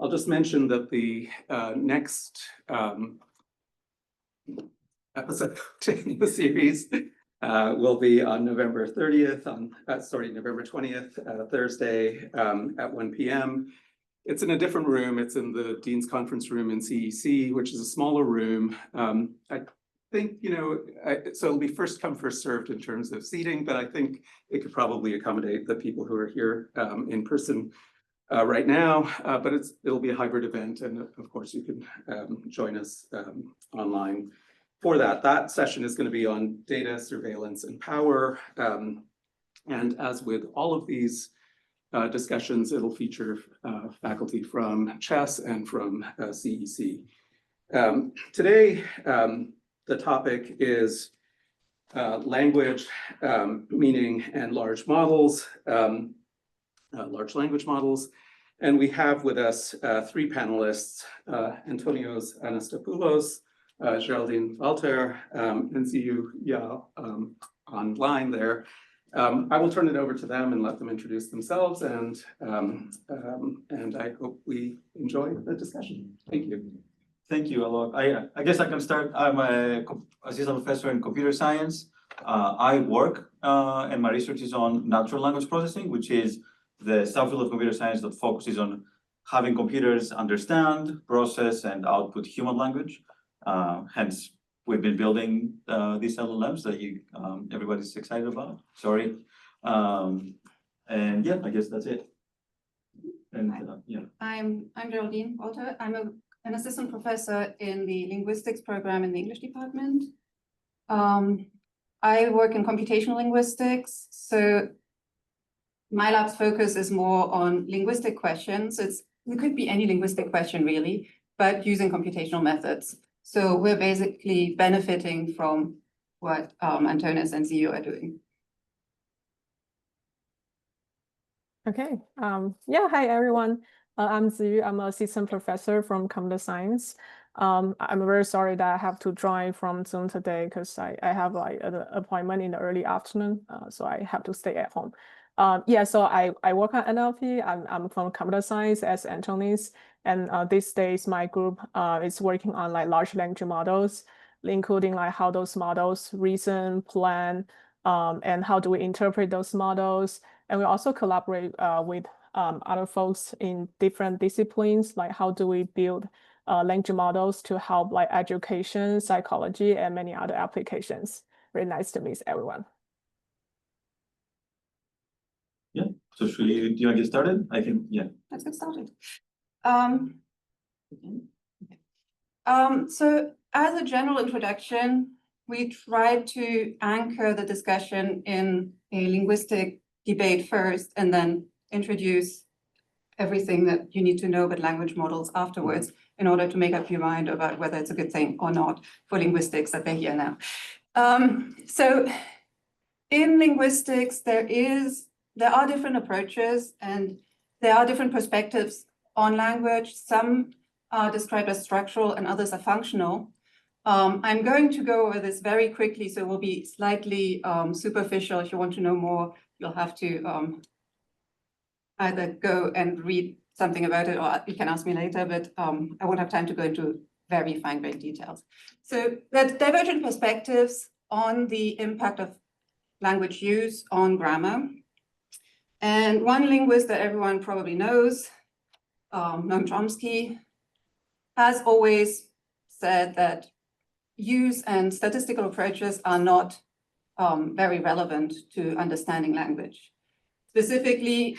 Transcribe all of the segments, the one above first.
I'll just mention that the next episode in the series will be on November 30th, November 20th, Thursday at 1 p.m. It's in a different room. It's in the Dean's Conference Room in CEC, which is a smaller room. I think, so it'll be first come, first served in terms of seating, but I think it could probably accommodate the people who are here in person right now, but it'll be a hybrid event, and of course you can join us online for that. That session is going to be on data, surveillance, and power, and as with all of these discussions, it'll feature faculty from CHES and from CEC. Today, the topic is language, meaning, and large models, large language models. And we have with us three panelists, Anastasopoulos, Géraldine, Walther, and Ziyu online there. I will turn it over to them and let them introduce themselves, and I hope we enjoy the discussion. Thank you. Thank you, Alok. I guess I can start. I'm an assistant professor in computer science. I work and my research is on natural language processing, which is the subfield of computer science that focuses on having computers understand, process, and output human language. Hence, we've been building these LLMs that everybody's excited about. Sorry. And yeah, I guess that's it. And yeah. I'm Géraldine Walther. I'm an assistant professor in the linguistics program in the English department. I work in computational linguistics, so my lab's focus is more on linguistic questions. It could be any linguistic question really, but using computational methods. So we're basically benefiting from what Antonis and Ziyu are doing. Okay. Hi everyone. I'm Ziyu. I'm an assistant professor from computer science. I'm very sorry that I have to join from Zoom today because I have like an appointment in the early afternoon, so I have to stay at home. So I work on NLP. I'm from computer science as Antonis, and these days my group is working on like large language models, including like how those models reason, plan, and how do we interpret those models. And we also collaborate with other folks in different disciplines, like how do we build language models to help like education, psychology, and many other applications. Very nice to meet everyone. Yeah, so do you want to get started? I think, yeah. Let's get started. So as a general introduction, we tried to anchor the discussion in a linguistic debate first, and then introduce everything that you need to know about language models afterwards in order to make up your mind about whether it's a good thing or not for linguistics that they're here now. So in linguistics, there are different approaches and there are different perspectives on language. Some are described as structural and others are functional. I'm going to go over this very quickly, so we'll be slightly superficial. If you want to know more, you'll have to either go and read something about it, or you can ask me later, but I won't have time to go into very fine-grained details. So there's divergent perspectives on the impact of language use on grammar. And one linguist that everyone probably knows, Noam Chomsky, has always said that use and statistical approaches are not very relevant to understanding language. Specifically,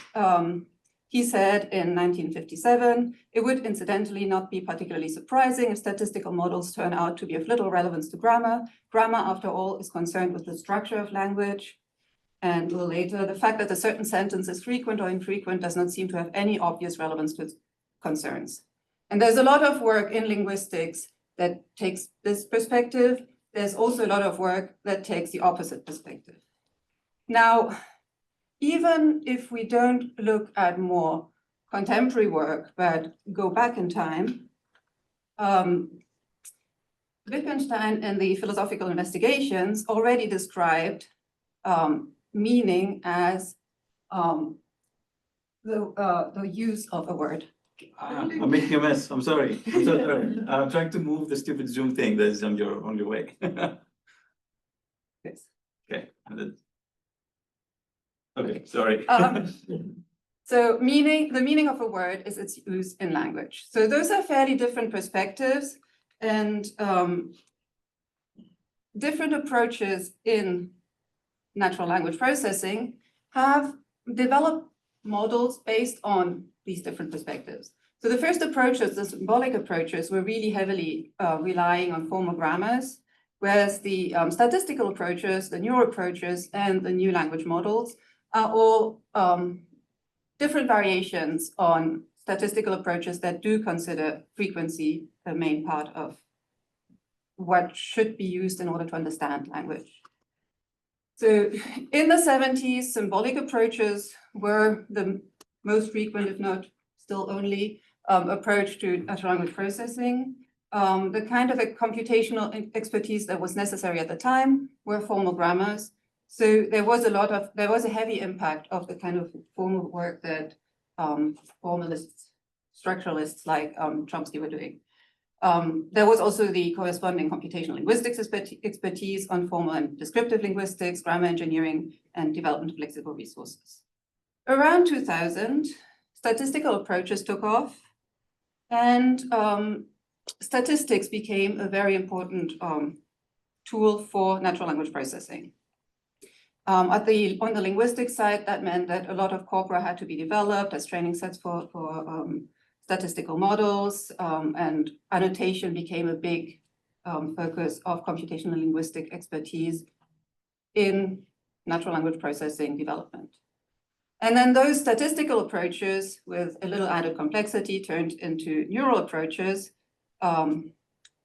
he said in 1957, it would incidentally not be particularly surprising if statistical models turn out to be of little relevance to grammar. Grammar, after all, is concerned with the structure of language. And a little later, the fact that a certain sentence is frequent or infrequent does not seem to have any obvious relevance to its concerns. And there's a lot of work in linguistics that takes this perspective. There's also a lot of work that takes the opposite perspective. Now, even if we don't look at more contemporary work, but go back in time, Wittgenstein in the Philosophical Investigations already described meaning as the use of a word. I'm making a mess. I'm sorry. I'm so sorry. I'm trying to move the stupid Zoom thing that is on your way. Yes. Okay. Okay, sorry. So the meaning of a word is its use in language. So those are fairly different perspectives and different approaches in natural language processing have developed models based on these different perspectives. So the first approaches, the symbolic approaches, were really heavily relying on formal grammars, whereas the statistical approaches, the neural approaches, and the new language models are all different variations on statistical approaches that do consider frequency a main part of what should be used in order to understand language. So in the 70s, symbolic approaches were the most frequent, if not still only, approach to natural language processing. The kind of a computational expertise that was necessary at the time were formal grammars. So there was a heavy impact of the kind of formal work that formalists, structuralists like Chomsky were doing. There was also the corresponding computational linguistics expertise on formal and descriptive linguistics, grammar engineering, and development of lexical resources. Around 2000, statistical approaches took off, and statistics became a very important tool for natural language processing. On the linguistic side, that meant that a lot of corpora had to be developed as training sets for statistical models, and annotation became a big focus of computational linguistic expertise in natural language processing development. And then those statistical approaches with a little added complexity turned into neural approaches. And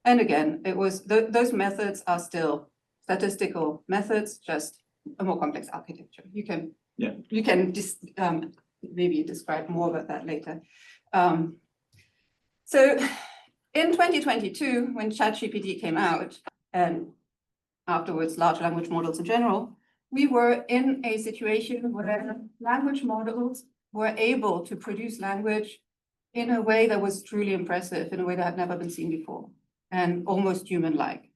again, it was those methods are still statistical methods, just a more complex architecture. You can maybe describe more about that later. So in 2022, when ChatGPT came out, and afterwards large language models in general, we were in a situation where language models were able to produce language in a way that was truly impressive, in a way that had never been seen before, and almost human-like.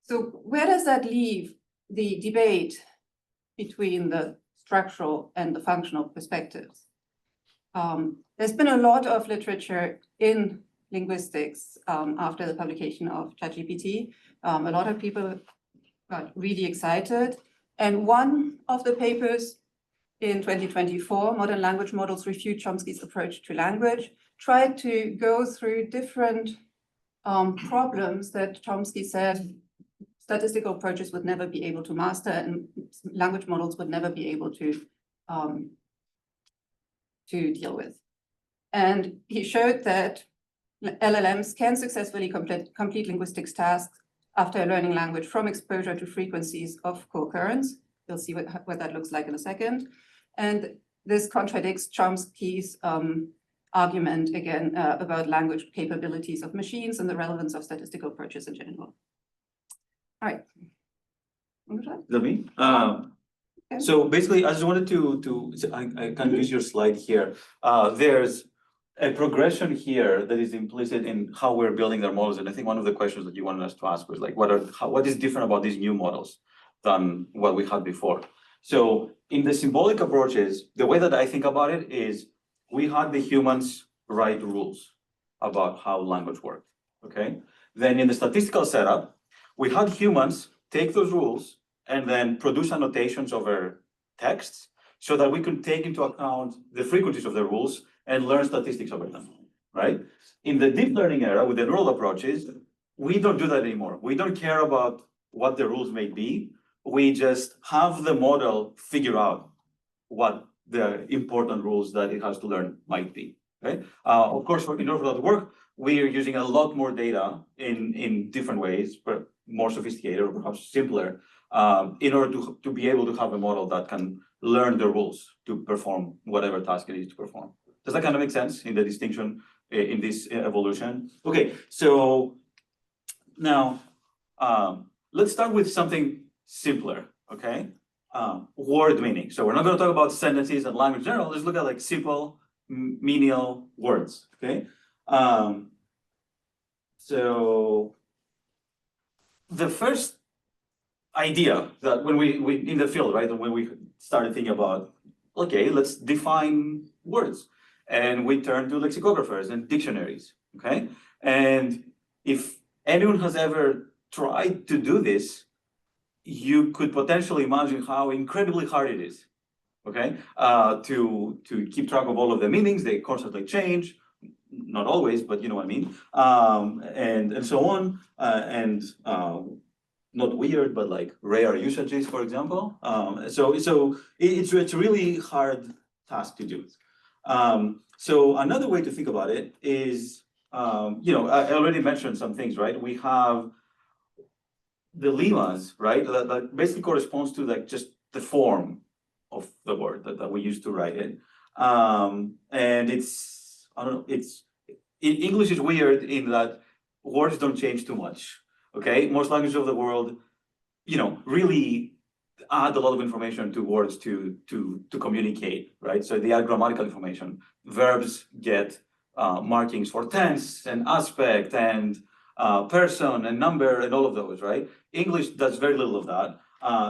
So where does that leave the debate between the structural and the functional perspectives? There's been a lot of literature in linguistics after the publication of ChatGPT. A lot of people got really excited. And one of the papers in 2024, Modern Language Models Refute Chomsky's Approach to Language, tried to go through different problems that Chomsky said statistical approaches would never be able to master, and language models would never be able to deal with. And he showed that LLMs can successfully complete linguistics tasks after learning language from exposure to frequencies of co-occurrence. You'll see what that looks like in a second. And this contradicts Chomsky's argument again about language capabilities of machines and the relevance of statistical approaches in general. All right. Is that me? So basically, I just wanted I can use your slide here. There's a progression here that is implicit in how we're building our models. And I think one of the questions that you wanted us to ask was like, what is different about these new models than what we had before? So in the symbolic approaches, the way that I think about it is we had the humans write rules about how language worked, okay? Then in the statistical setup, we had humans take those rules and then produce annotations over texts so that we could take into account the frequencies of the rules and learn statistics over them, right? In the deep learning era with the neural approaches, we don't do that anymore. We don't care about what the rules may be. We just have the model figure out what the important rules that it has to learn might be, right? Of course, in order for that to work, we are using a lot more data in different ways, but more sophisticated or perhaps simpler, in order to be able to have a model that can learn the rules to perform whatever task it is to perform. Does that kind of make sense in the distinction in this evolution? Okay, so now let's start with something simpler, okay? Word meaning. So we're not going to talk about sentences and language in general. Let's look at like simple menial words, okay? So the first idea that when we in the field, right, when we started thinking about, okay, let's define words, and we turn to lexicographers and dictionaries, okay? And if anyone has ever tried to do this, you could potentially imagine how incredibly hard it is, okay? To keep track of all of the meanings, they constantly change, not always, but you know what I mean, and so on, not weird, but like rare usages, for example. So it's a really hard task to do. So another way to think about it is, you know, I already mentioned some things, right? We have the lemmas, right? That basically corresponds to like just the form of the word that we use to write it. And it's, I don't know, English is weird in that words don't change too much, okay? Most languages of the world, you know, really add a lot of information to words to communicate, right? So they add grammatical information. Verbs get markings for tense and aspect and person and number and all of those, right? English does very little of that.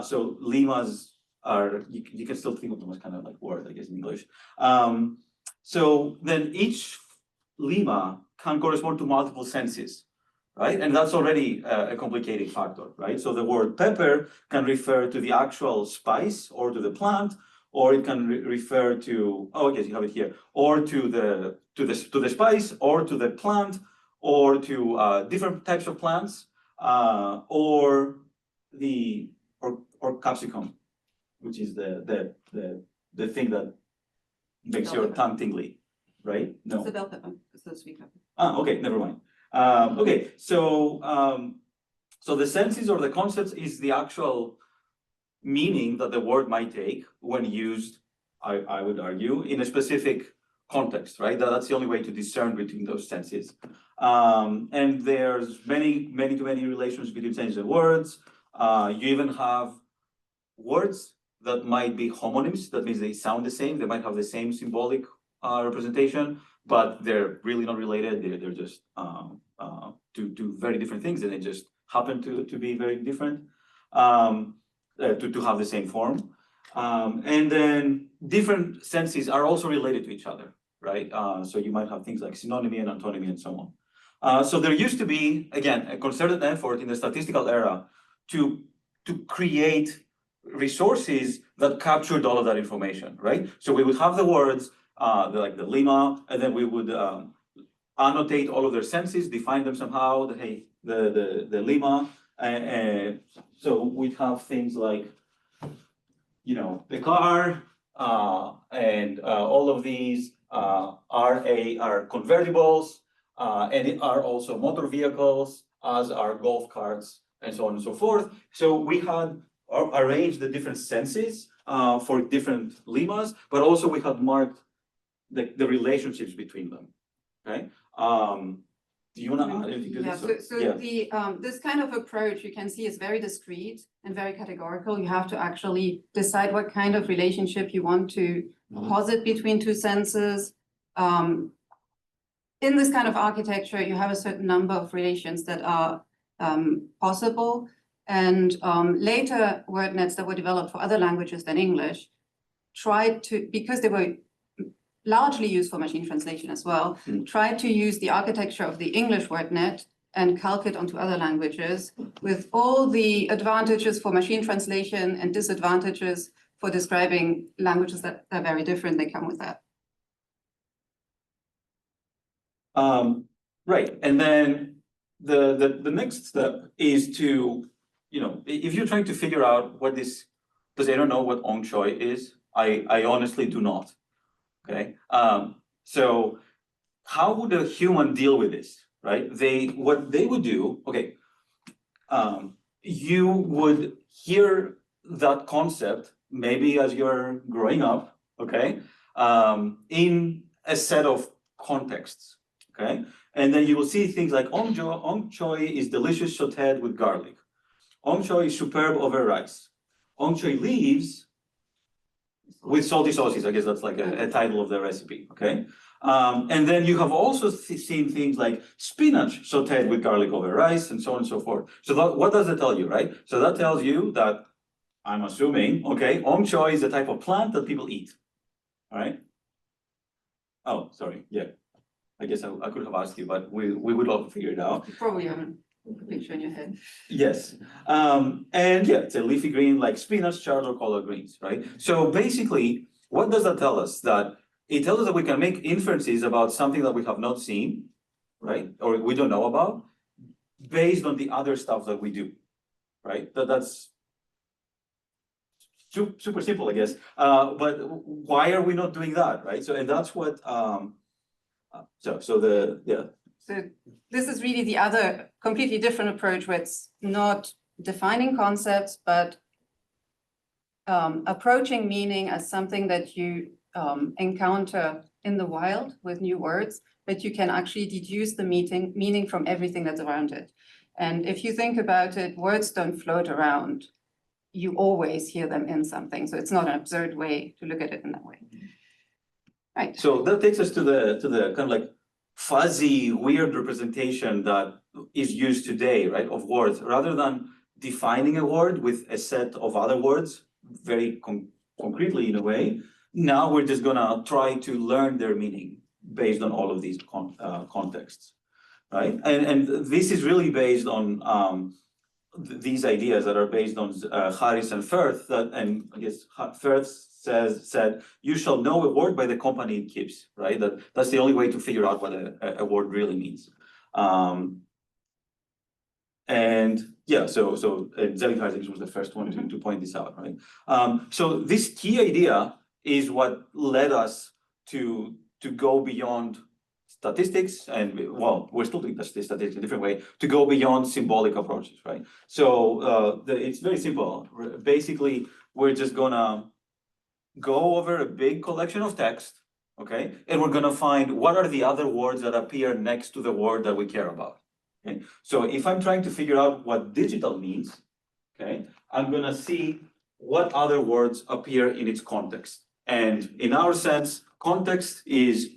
So lemmas are, you can still think of them as kind of like words, I guess, in English. So then each lemma can correspond to multiple senses, right? And that's already a complicating factor, right? So the word pepper can refer to the actual spice or to the plant, or it can refer to, oh, yes, you have it here, or to the spice, or to the plant, or to different types of plants, or capsicum, which is the thing that makes your tongue tingly, right? No. It's the bell pepper, it's the sweet pepper. Okay, never mind. Okay, so the senses or the concepts is the actual meaning that the word might take when used, I would argue, in a specific context, right? That's the only way to discern between those senses. And there's many relations between senses and words. You even have words that might be homonyms. That means they sound the same. They might have the same symbolic representation, but they're really not related. They're just do very different things, and they just happen to be very different, to have the same form. And then different senses are also related to each other, right? So you might have things like synonymy and antonymy and so on. So there used to be, again, a concerted effort in the statistical era to create resources that captured all of that information, right? So we would have the words, like the lemma, and then we would annotate all of their senses, define them somehow, the lemma. So we'd have things like, you know, the car, and all of these are convertibles, and are also motor vehicles, as are golf carts, and so on and so forth. So we had arranged the different senses for different lemmas, but also we had marked the relationships between them. Okay. Do you want to add anything to this? This kind of approach you can see is very discrete and very categorical. You have to actually decide what kind of relationship you want to posit between two senses. In this kind of architecture, you have a certain number of relations that are possible. And later word nets that were developed for other languages than English tried to, because they were largely used for machine translation as well, tried to use the architecture of the English word net and calc it onto other languages with all the advantages for machine translation and disadvantages for describing languages that are very different. They come with that. Right, and then the next step is to, you know, if you're trying to figure out what this, does anyone know what ong choi is? I honestly do not. Okay, so how would a human deal with this, right? What they would do, okay, you would hear that concept maybe as you're growing up, okay, in a set of contexts, okay? And then you will see things like ong choi is delicious sauteed with garlic. Ong choi is superb over rice. Ong choi leaves with salty sauces, I guess that's like a title of the recipe, okay? And then you have also seen things like spinach sauteed with garlic over rice and so on and so forth. So what does that tell you, right? So that tells you that, I'm assuming, okay, ong choy is a type of plant that people eat, all right? Oh, sorry, yeah. I guess I could have asked you, but we would love to figure it out. You probably haven't a picture in your head. Yes, and yeah, it's a leafy green like spinach, chard, or collard greens, right? So basically, what does that tell us? That it tells us that we can make inferences about something that we have not seen, right? Or we don't know about, based on the other stuff that we do, right? That's super simple, I guess. But why are we not doing that, right? So, and that's what, So this is really the other completely different approach where it's not defining concepts, but approaching meaning as something that you encounter in the wild with new words, but you can actually deduce the meaning from everything that's around it. And if you think about it, words don't float around. You always hear them in something. So it's not an absurd way to look at it in that way. Right. So that takes us to the kind of like fuzzy, weird representation that is used today, right, of words, rather than defining a word with a set of other words, very concretely in a way. Now we're just gonna try to learn their meaning based on all of these contexts, right? And this is really based on these ideas that are based on Harris and Firth, and I guess Firth said, you shall know a word by the company it keeps, right? That's the only way to figure out what a word really means. And yeah, so Zellinghaus, I think, was the first one to point this out, right? So this key idea is what led us to go beyond statistics, and well, we're still doing statistics in a different way, to go beyond symbolic approaches, right? So it's very simple. Basically, we're just gonna go over a big collection of text, okay? And we're gonna find what are the other words that appear next to the word that we care about. Okay, so if I'm trying to figure out what digital means, okay, I'm gonna see what other words appear in its context. And in our sense, context is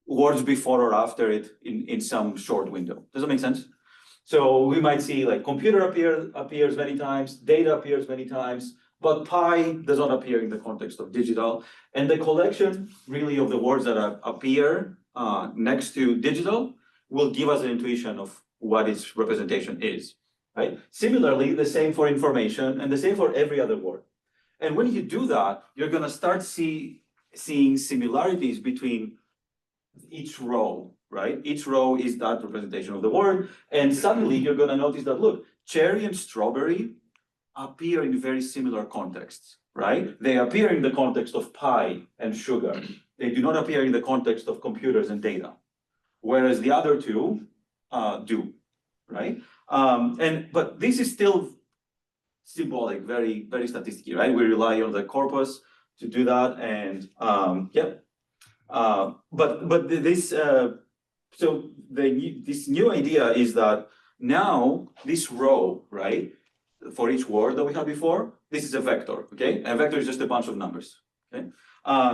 words before or after it in some short window. Does that make sense? So we might see like computer appears many times, data appears many times, but pi does not appear in the context of digital. And the collection really of the words that appear next to digital will give us an intuition of what its representation is, right? Similarly, the same for information and the same for every other word. And when you do that, you're gonna start seeing similarities between each row, right? Each row is that representation of the word. And suddenly you're gonna notice that, look, cherry and strawberry appear in very similar contexts, right? They appear in the context of pie and sugar. They do not appear in the context of computers and data, whereas the other two do, right? But this is still symbolic, very, very statistical, right? We rely on the corpus to do that, and but this this new idea is that now this row, right, for each word that we had before, this is a vector, okay? A vector is just a bunch of numbers, okay?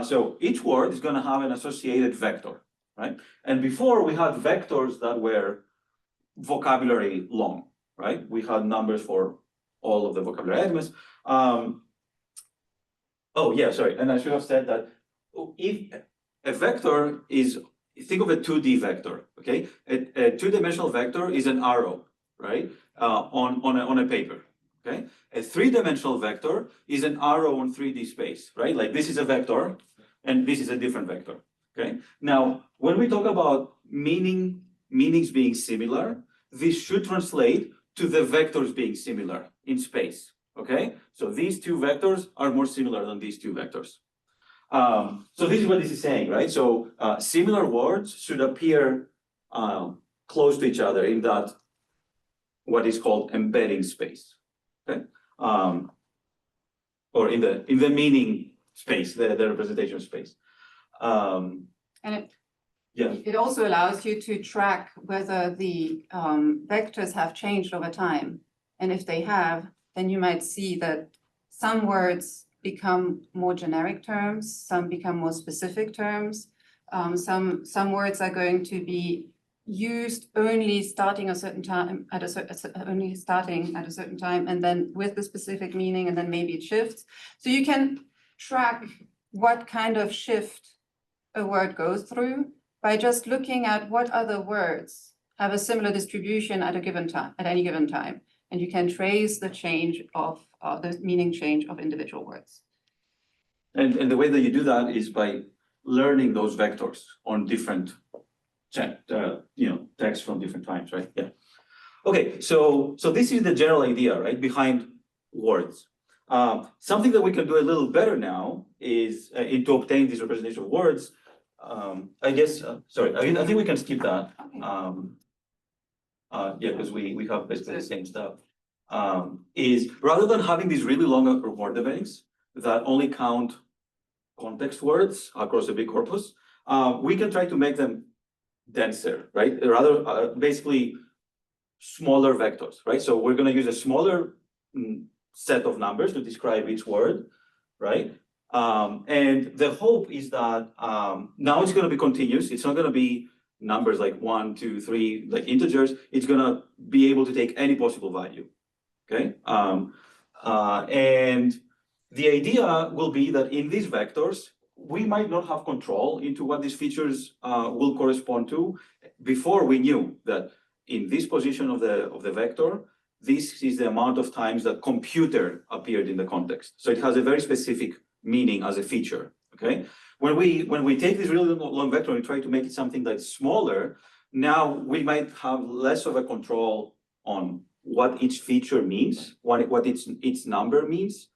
So each word is gonna have an associated vector, right? And before we had vectors that were vocabulary long, right? We had numbers for all of the vocabulary items. Oh yeah, sorry, and I should have said that if a vector is, think of a 2D vector, okay? A two-dimensional vector is an arrow, right? On a paper, okay? A three-dimensional vector is an arrow on 3D space, right? Like this is a vector and this is a different vector, okay? Now, when we talk about meanings being similar, this should translate to the vectors being similar in space, okay? So these two vectors are more similar than these two vectors. So this is what this is saying, right? So similar words should appear close to each other in that what is called embedding space, okay? Or in the meaning space, the representation space. And it also allows you to track whether the vectors have changed over time. And if they have, then you might see that some words become more generic terms, some become more specific terms. Some words are going to be used only starting a certain time only starting at a certain time, and then with the specific meaning, and then maybe it shifts. So you can track what kind of shift a word goes through by just looking at what other words have a similar distribution at a given time, at any given time, and you can trace the change of the meaning change of individual words. And the way that you do that is by learning those vectors on different texts from different times, right? Yeah. Okay, so this is the general idea, right, behind words. Something that we can do a little better now is to obtain this representation of words. I guess, sorry, I think we can skip that. Yeah, because we have basically the same stuff. Is rather than having these really long word embeddings that only count context words across a big corpus, we can try to make them denser, right? Rather, basically smaller vectors, right? So we're going to use a smaller set of numbers to describe each word, right? And the hope is that now it's going to be continuous. It's not going to be numbers like 1, 2, 3, like integers. It's going to be able to take any possible value, okay? And the idea will be that in these vectors, we might not have control into what these features will correspond to before we knew that in this position of the vector, this is the amount of times that computer appeared in the context. So it has a very specific meaning as a feature, okay? When we take this really long vector and try to make it something that's smaller, now we might have less of a control on what each feature means, what its number means.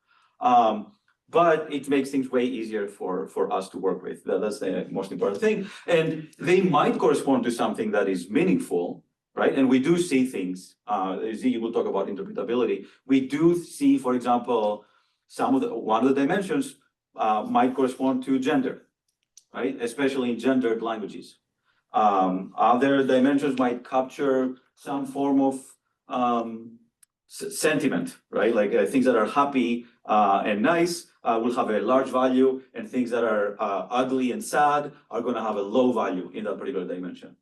But it makes things way easier for us to work with. That's the most important thing. And they might correspond to something that is meaningful, right? And we do see things, Ziyu will talk about interpretability. We do see, for example, one of the dimensions might correspond to gender, right? Especially in gendered languages. Other dimensions might capture some form of sentiment, right? Like things that are happy and nice will have a large value, and things that are ugly and sad are going to have a low value in that particular dimension.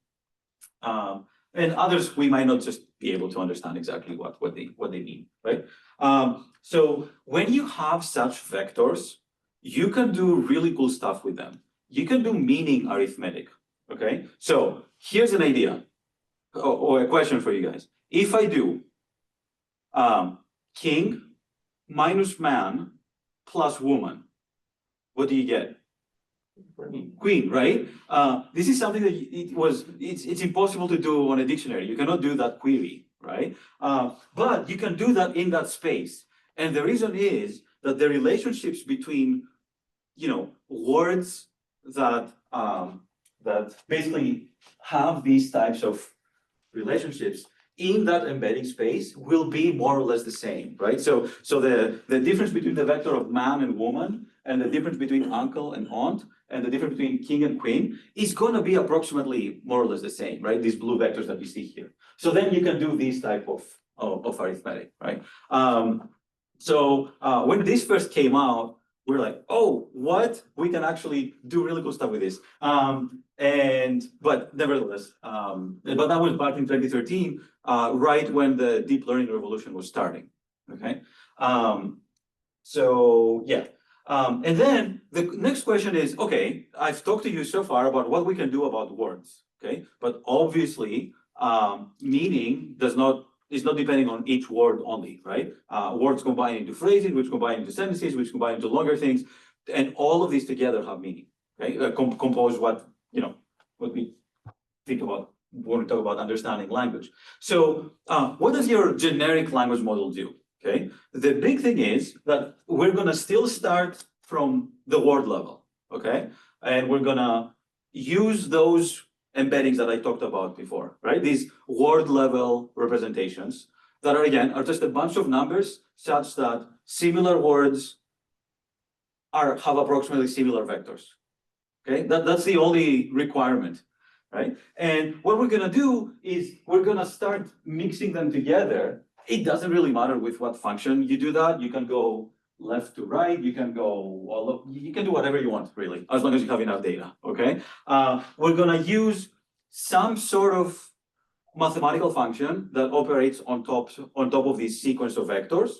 And others we might not just be able to understand exactly what they mean, right? So when you have such vectors, you can do really cool stuff with them. You can do meaning arithmetic, okay? So here's an idea or a question for you guys. If I do king minus man plus woman, what do you get? Queen, right? This is something that it's impossible to do on a dictionary. You cannot do that query, right? But you can do that in that space. And the reason is that the relationships between, words that basically have these types of relationships in that embedding space will be more or less the same, right? So the difference between the vector of man and woman, and the difference between uncle and aunt, and the difference between king and queen is going to be approximately more or less the same, right? These blue vectors that we see here. So then you can do this type of arithmetic, right? So when this first came out, we're like, oh, what? We can actually do really cool stuff with this. But nevertheless, but that was back in 2013, right when the deep learning revolution was starting, okay? So yeah. And then the next question is, okay, I've talked to you so far about what we can do about words, okay? But obviously, meaning is not depending on each word only, right? Words combine into phrasing, which combine into sentences, which combine into longer things, and all of these together have meaning, okay? Compose what we think about when we talk about understanding language. So what does your generic language model do? Okay, the big thing is that we're gonna still start from the word level, okay? And we're gonna use those embeddings that I talked about before, right? These word level representations that are just a bunch of numbers such that similar words have approximately similar vectors, okay? That's the only requirement, right? And what we're gonna do is we're gonna start mixing them together. It doesn't really matter with what function you do that. You can go left to right, you can go all of, you can do whatever you want, really, as long as you have enough data, okay? We're gonna use some sort of mathematical function that operates on top of this sequence of vectors,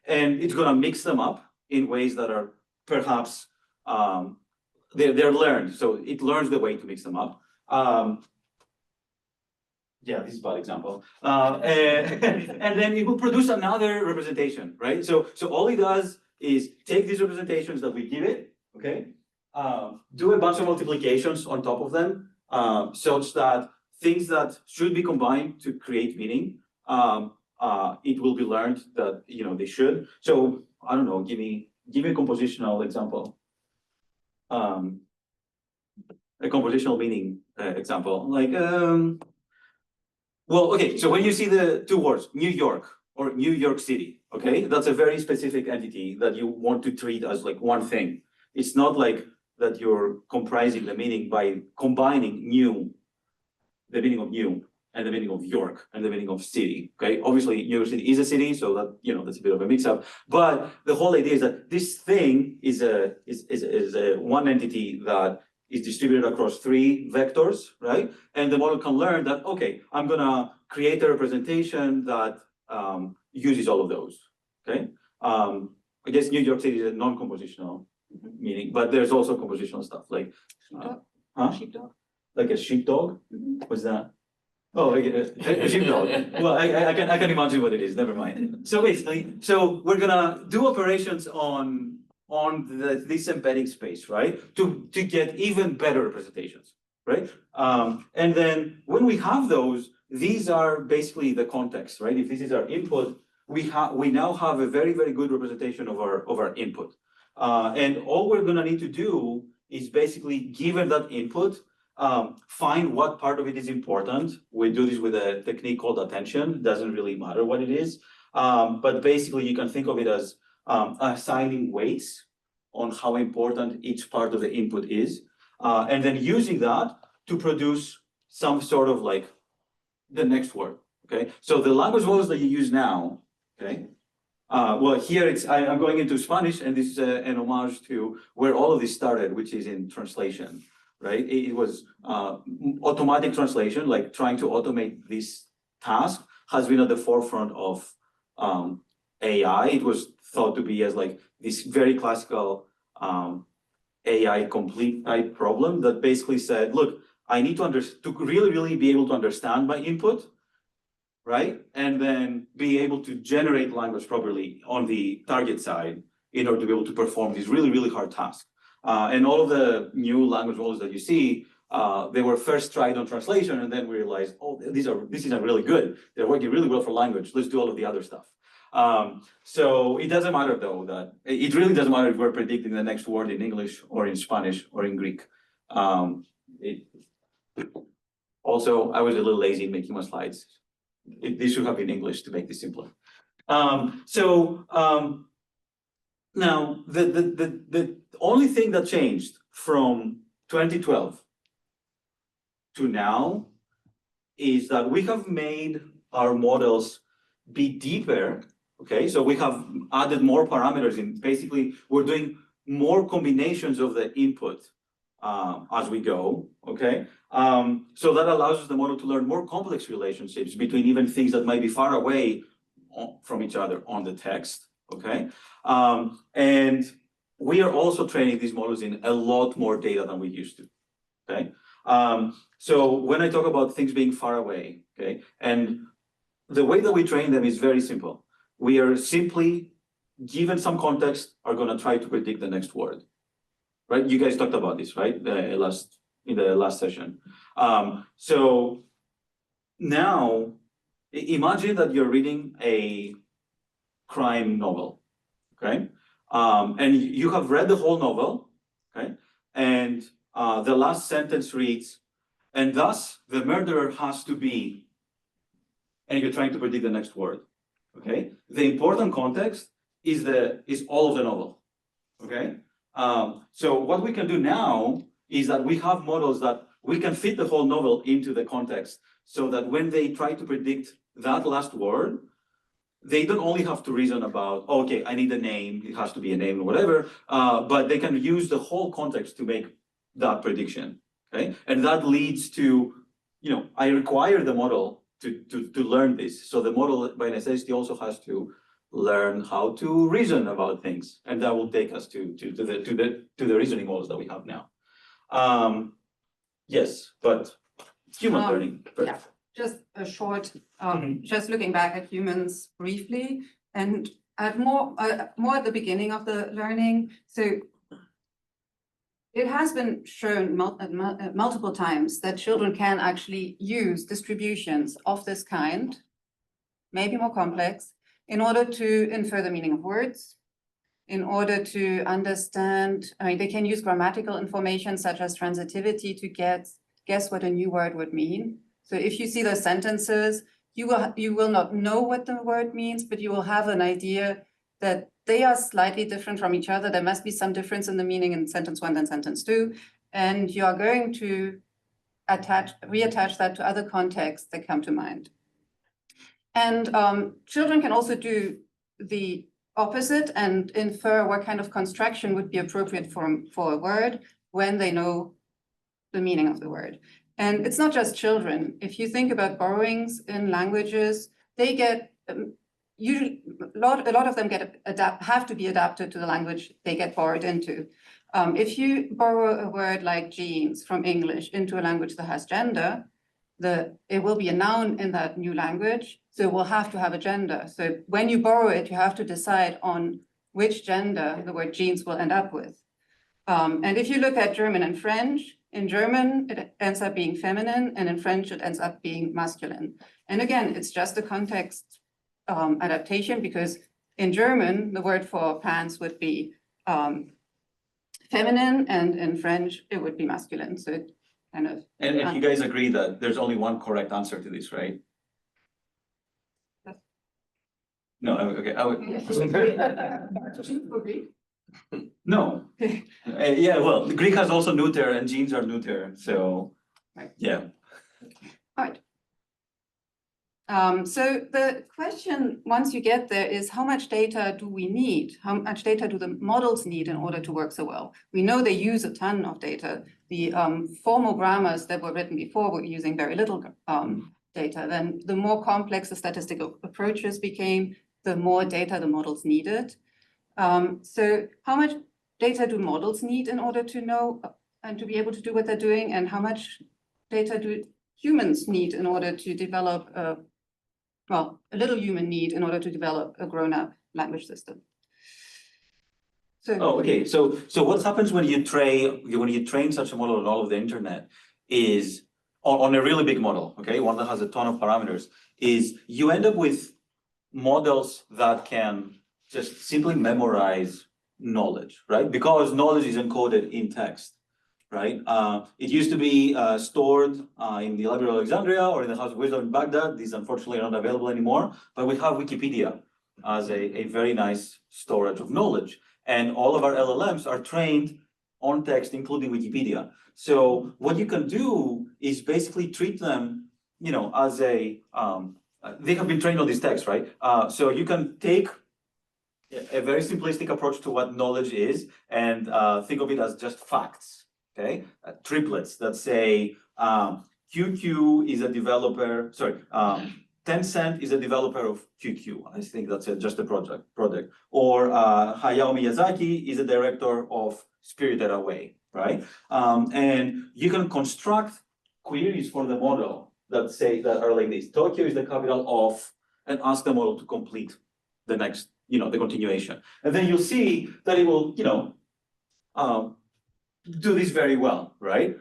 and it's gonna mix them up in ways that are perhaps they're learned, so it learns the way to mix them up. Yeah, this is a bad example. And then it will produce another representation, right? So all it does is take these representations that we give it, okay? Do a bunch of multiplications on top of them, such that things that should be combined to create meaning, it will be learned that, you know, they should. So I don't know, give me a compositional example. A compositional meaning example, like, well, okay, so when you see the two words, New York or New York City, okay, that's a very specific entity that you want to treat as like one thing. It's not like that you're comprising the meaning by combining new, the meaning of new and the meaning of York and the meaning of city, okay? Obviously, New York City is a city, so that, you know, that's a bit of a mix-up. But the whole idea is that this thing is a one entity that is distributed across three vectors, right? And the model can learn that, okay, I'm gonna create a representation that uses all of those, okay? I guess New York City is a non-compositional meaning, but there's also compositional stuff like, Sheepdog. like a sheepdog? What's that? Oh, like a sheepdog. Well, I can imagine what it is, never mind. So basically, so we're gonna do operations on this embedding space, right? To get even better representations, right? And then when we have those, these are basically the context, right? If this is our input, we now have a very, very good representation of our input. And all we're gonna need to do is basically, given that input, find what part of it is important. We do this with a technique called attention. Doesn't really matter what it is. But basically you can think of it as assigning weights on how important each part of the input is. And then using that to produce some sort of like the next word, okay? So the language models that you use now, okay? Well, here I'm going into Spanish, and this is an homage to where all of this started, which is in translation, right? It was automatic translation, like trying to automate this task has been at the forefront of AI. It was thought to be as like this very classical AI complete type problem that basically said, look, I need to really, really be able to understand my input, right? And then be able to generate language properly on the target side in order to be able to perform this really, really hard task. And all of the new language models that you see, they were first tried on translation, and then we realized, oh, this isn't really good. They're working really well for language. Let's do all of the other stuff. So it doesn't matter though, that it really doesn't matter if we're predicting the next word in English or in Spanish or in Greek. Also, I was a little lazy in making my slides. This should have been English to make this simpler. Now the only thing that changed from 2012 to now is that we have made our models be deeper. Okay, so we have added more parameters in. Basically, we're doing more combinations of the input as we go. Okay, so that allows the model to learn more complex relationships between even things that might be far away from each other on the text. Okay, and we are also training these models in a lot more data than we used to. Okay, so when I talk about things being far away, okay, and the way that we train them is very simple. We are simply, given some context, are going to try to predict the next word, right? You guys talked about this, right? In the last session. So now, imagine that you're reading a crime novel, okay? And you have read the whole novel, okay? And the last sentence reads, and thus the murderer has to be, and you're trying to predict the next word, okay? The important context is all of the novel, okay? So what we can do now is that we have models that we can fit the whole novel into the context so that when they try to predict that last word, they don't only have to reason about, oh, okay, I need a name, it has to be a name or whatever, but they can use the whole context to make that prediction, okay? And that leads to, I require the model to learn this. So the model by necessity also has to learn how to reason about things, and that will take us to the reasoning models that we have now. Yes, but human learning. Yeah, just a short, just looking back at humans briefly, and at more at the beginning of the learning. So it has been shown multiple times that children can actually use distributions of this kind, maybe more complex, in order to infer the meaning of words, in order to understand, they can use grammatical information such as transitivity to guess what a new word would mean. So if you see those sentences, you will not know what the word means, but you will have an idea that they are slightly different from each other. There must be some difference in the meaning in sentence 1 and sentence 2, and you are going to reattach that to other contexts that come to mind. And children can also do the opposite and infer what kind of construction would be appropriate for a word when they know the meaning of the word. And it's not just children. If you think about borrowings in languages, they get usually a lot of them have to be adapted to the language they get borrowed into. If you borrow a word like jeans from English into a language that has gender, it will be a noun in that new language, so it will have to have a gender. So when you borrow it, you have to decide on which gender the word jeans will end up with. And if you look at German and French, in German, it ends up being feminine, and in French, it ends up being masculine. And again, it's just a context adaptation, because in German, the word for pants would be feminine, and in French, it would be masculine. So it kind of. And you guys agree that there's only one correct answer to this, right? No, okay, I would. No. Yeah, well, the Greek has also neuter, and genes are neuter, so, yeah. All right. So the question, once you get there, is how much data do we need? How much data do the models need in order to work so well? We know they use a ton of data. The formal grammars that were written before were using very little data. Then the more complex the statistical approaches became, the more data the models needed. So how much data do models need in order to know and to be able to do what they're doing? And how much data do humans need in order to develop a little human need in order to develop a grown-up language system? So, okay. So what happens when you train such a model on all of the internet is on a really big model, okay, one that has a ton of parameters, is you end up with models that can just simply memorize knowledge, right? Because knowledge is encoded in text, right? It used to be stored in the Library of Alexandria or in the House of Wisdom in Baghdad. These unfortunately are not available anymore, but we have Wikipedia as a very nice storage of knowledge. And all of our LLMs are trained on text, including Wikipedia. So what you can do is basically treat them, as they have been trained on this text, right? So you can take a very simplistic approach to what knowledge is and think of it as just facts, okay? Triplets that say QQ is a developer, Tencent is a developer of QQ. I think that's just a product. Or Hayao Miyazaki is a director of Spirited Away, right? And you can construct queries for the model that are like this. Tokyo is the capital of, and ask the model to complete the next, the continuation. And then you'll see that it will, do this very well, right?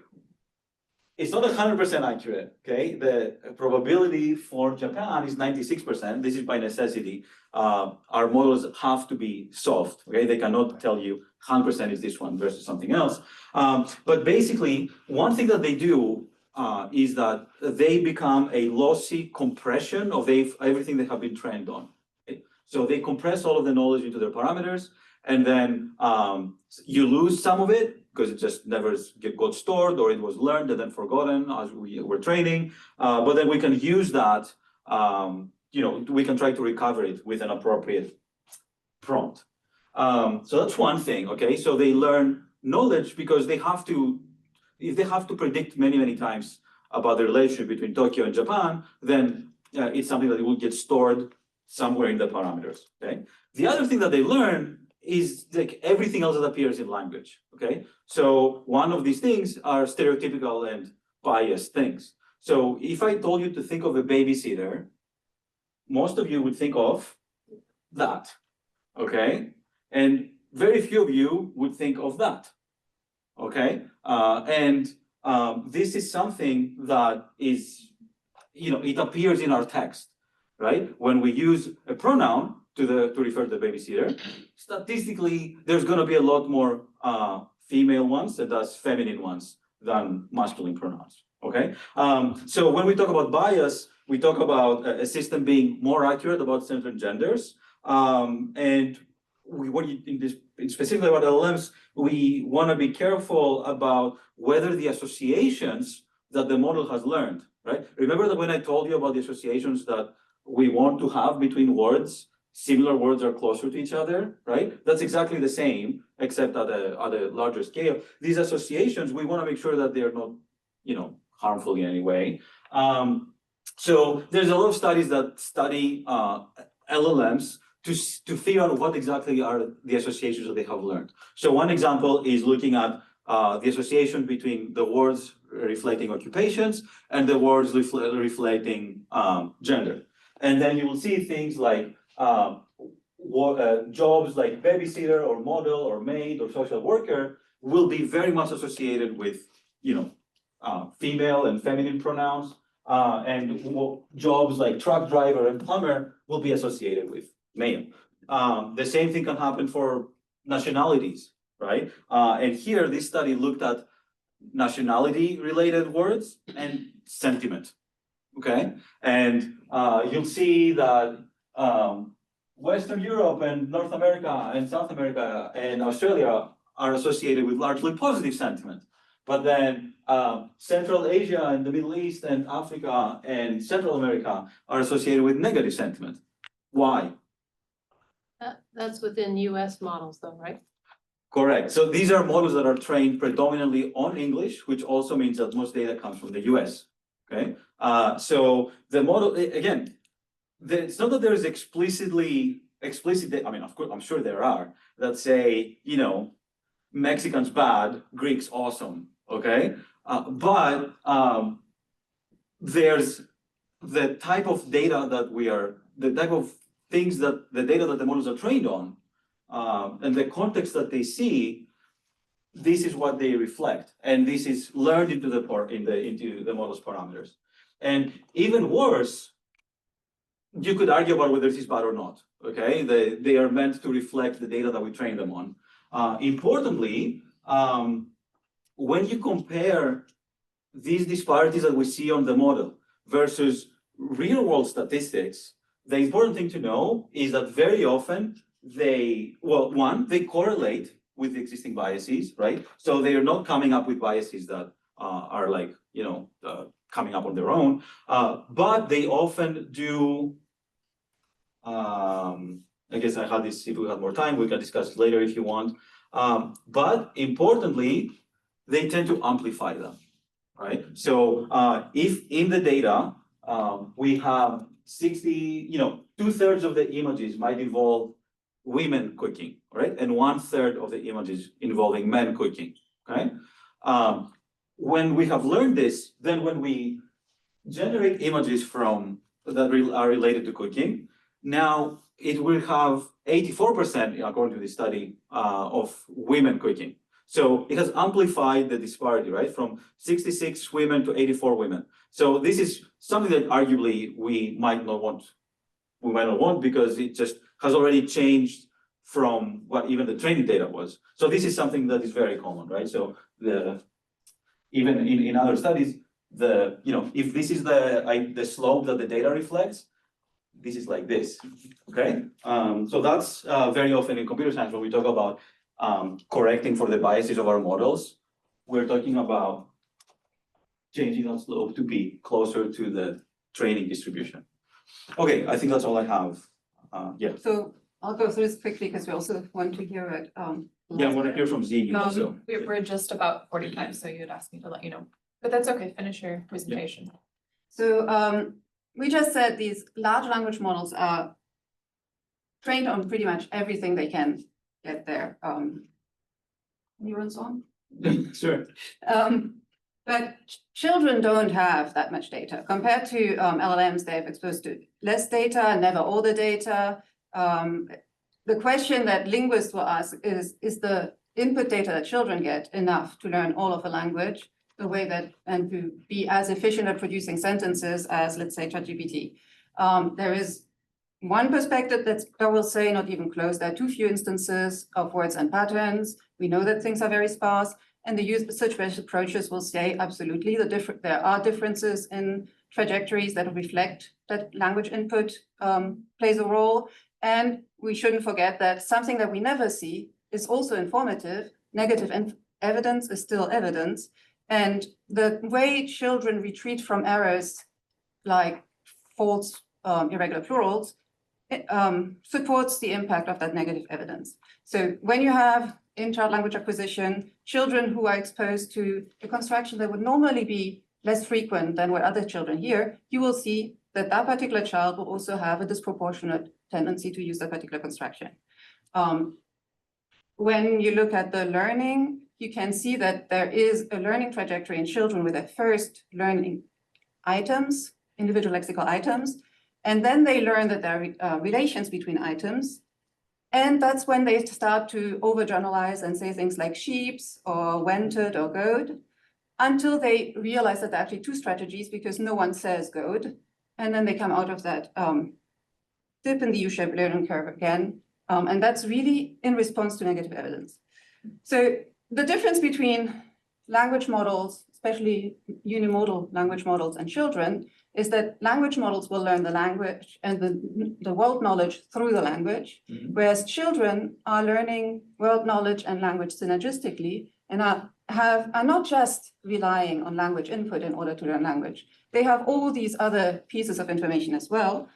It's not 100% accurate, okay? The probability for Japan is 96%. This is by necessity. Our models have to be soft, okay? They cannot tell you 100% is this one versus something else. But basically, one thing that they do is that they become a lossy compression of everything they have been trained on. Okay? So they compress all of the knowledge into their parameters, and then you lose some of it because it just never got stored, or it was learned and then forgotten as we were training. But then we can use that we can try to recover it with an appropriate prompt. So that's one thing, okay? So they learn knowledge because if they have to predict many times about the relationship between Tokyo and Japan, then it's something that will get stored somewhere in the parameters, okay? The other thing that they learn is like everything else that appears in language, okay? So one of these things are stereotypical and biased things. So if I told you to think of a babysitter, most of you would think of that, okay? And very few of you would think of that, okay? This is something that is, it appears in our text, right? When we use a pronoun to refer to the babysitter, statistically, there's gonna be a lot more female ones and thus feminine ones than masculine pronouns, okay? So when we talk about bias, we talk about a system being more accurate about certain genders. Specifically about LLMs, we want to be careful about whether the associations that the model has learned, right? Remember that when I told you about the associations that we want to have between words, similar words are closer to each other, right? That's exactly the same, except at a larger scale. These associations, we want to make sure that they're not, harmful in any way. So there's a lot of studies that study LLMs to figure out what exactly are the associations that they have learned. So one example is looking at the association between the words reflecting occupations and the words reflecting gender. And then you will see things like jobs like babysitter or model or maid or social worker will be very much associated with, female and feminine pronouns. And jobs like truck driver and plumber will be associated with male. The same thing can happen for nationalities, right? And here, this study looked at nationality-related words and sentiment, okay? And you'll see that Western Europe and North America and South America and Australia are associated with largely positive sentiment. But then Central Asia and the Middle East and Africa and Central America are associated with negative sentiment. Why? That's within US models though, right? Correct. So these are models that are trained predominantly on English, which also means that most data comes from the US, okay? So the model, again, it's not that there is explicit, I mean, of course, I'm sure there are, that say, Mexicans bad, Greeks awesome, okay? But there's the type of data that the type of things that the data that the models are trained on, and the context that they see, this is what they reflect, and this is learned into the model's parameters. And even worse, you could argue about whether this is bad or not. Okay, they are meant to reflect the data that we train them on. Importantly, when you compare these disparities that we see on the model versus real-world statistics, the important thing to know is that very often they correlate with the existing biases, right? So they are not coming up with biases that are like, coming up on their own, but they often do, I guess I had this, if we had more time, we can discuss it later if you want. But importantly, they tend to amplify them, right? So if in the data, we have 60, 2/3 of the images might involve women cooking, right? And 1/3 of the images involving men cooking, okay? When we have learned this, then when we generate images that are related to cooking, now it will have 84%, according to the study, of women cooking. So it has amplified the disparity, right? From 66 women to 84 women. So this is something that arguably we might not want because it just has already changed from what even the training data was. So this is something that is very common, right? So even in other studies, if this is the slope that the data reflects, this is like this, okay? So that's very often in computer science when we talk about correcting for the biases of our models, we're talking about changing that slope to be closer to the training distribution. Okay, I think that's all I have. Yeah, So I'll go through this quickly because we also want to hear it. yeah, I want to hear from Ziyu also. We're just about 45, so you'd ask me to let you know, but that's okay, finish your presentation. So we just said these large language models are trained on pretty much everything they can get there. Neurons on? Sure. But children don't have that much data. Compared to LLMs, they're exposed to less data, never all the data. The question that linguists will ask is the input data that children get enough to learn all of a language the way that, and to be as efficient at producing sentences as, let's say, ChatGPT. There is one perspective that's, I will say, not even close. There are too few instances of words and patterns. We know that things are very sparse, and the usage-based approaches will say absolutely there are differences in trajectories that reflect that language input plays a role. And we shouldn't forget that something that we never see is also informative. Negative evidence is still evidence. And the way children retreat from errors like false irregular plurals supports the impact of that negative evidence. So when you have in-child language acquisition, children who are exposed to a construction that would normally be less frequent than what other children hear, you will see that that particular child will also have a disproportionate tendency to use that particular construction. When you look at the learning, you can see that there is a learning trajectory in children with their first learning items, individual lexical items, and then they learn that there are relations between items. And that's when they start to overgeneralize and say things like sheeps or wented or goat, until they realize that there are actually two strategies because no one says goat. And then they come out of that dip in the U-shaped learning curve again. And that's really in response to negative evidence. So the difference between language models, especially unimodal language models and children, is that language models will learn the language and the world knowledge through the language, whereas children are learning world knowledge and language synergistically and are not just relying on language input in order to learn language. They have all these other pieces of information as well,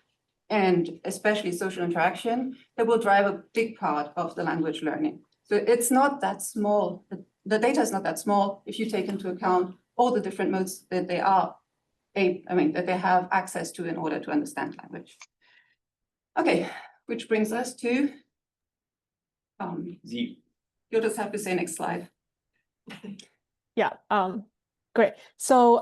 and especially social interaction, that will drive a big part of the language learning. So it's not that small. The data is not that small if you take into account all the different modes that they are, that they have access to in order to understand language. Okay, which brings us to, Ziyu. You'll just have to say next slide. Yeah, great. So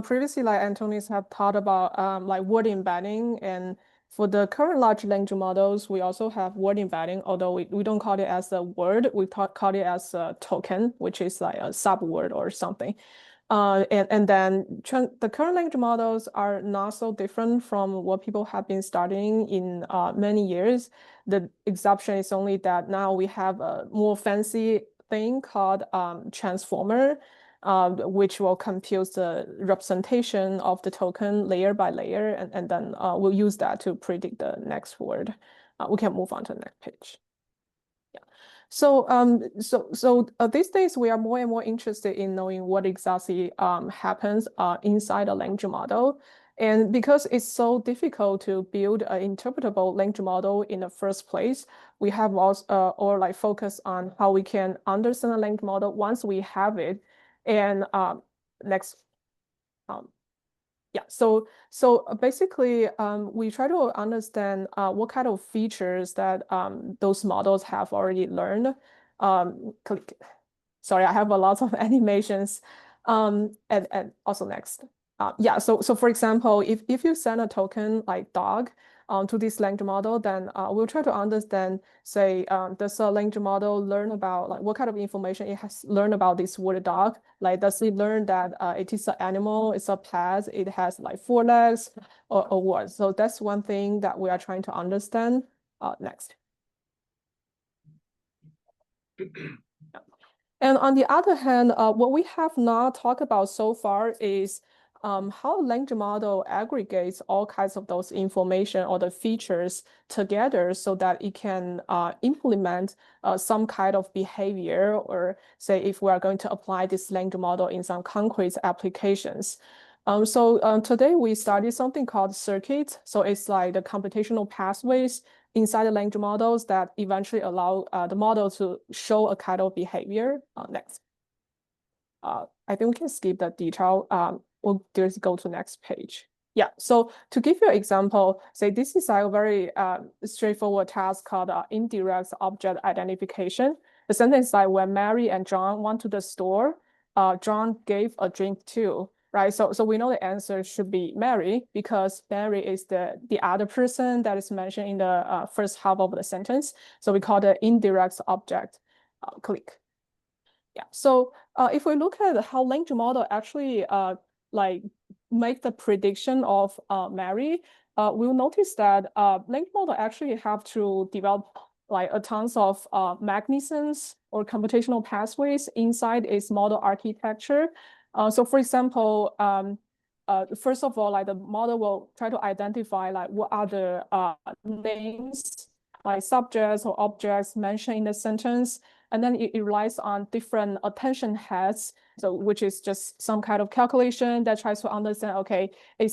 previously, like Antonius had talked about like word embedding, and for the current large language models, we also have word embedding, although we don't call it as a word, we call it as a token, which is like a subword or something. And then the current language models are not so different from what people have been studying in many years. The exception is only that now we have a more fancy thing called transformer, which will compute the representation of the token layer by layer, and then we'll use that to predict the next word. We can move on to the next page. So these days we are more and more interested in knowing what exactly happens inside a language model. And because it's so difficult to build an interpretable language model in the first place, we have also focus on how we can understand a language model once we have it. And so basically, we try to understand what kind of features that those models have already learned. Sorry, I have a lot of animations. And also next. So for example, if you send a token like dog to this language model, then we'll try to understand, say, does a language model learn about like what kind of information it has learned about this word dog? Like, does it learn that it is an animal, it's a pet, it has like 4 legs, or what? So that's one thing that we are trying to understand. Next. And on the other hand, what we have not talked about so far is how language model aggregates all kinds of those information or the features together so that it can implement some kind of behavior, or say if we are going to apply this language model in some concrete applications. Today we studied something called circuits. So it's like the computational pathways inside the language models that eventually allow the model to show a kind of behavior. Next. I think we can skip the detail. We'll just go to next page. Yeah, so to give you an example, say this is a very straightforward task called indirect object identification. The sentence is like when Mary and John went to the store, John gave a drink too, right? So we know the answer should be Mary because Mary is the other person that is mentioned in the first half of the sentence. So we call the indirect object. Click. Yeah, so if we look at how language model actually like make the prediction of Mary, we'll notice that language model actually have to develop like a tons of mechanisms or computational pathways inside its model architecture. So for example, first of all, like the model will try to identify like what are the names, like subjects or objects mentioned in the sentence. And then it relies on different attention heads, so which is just some kind of calculation that tries to understand, okay,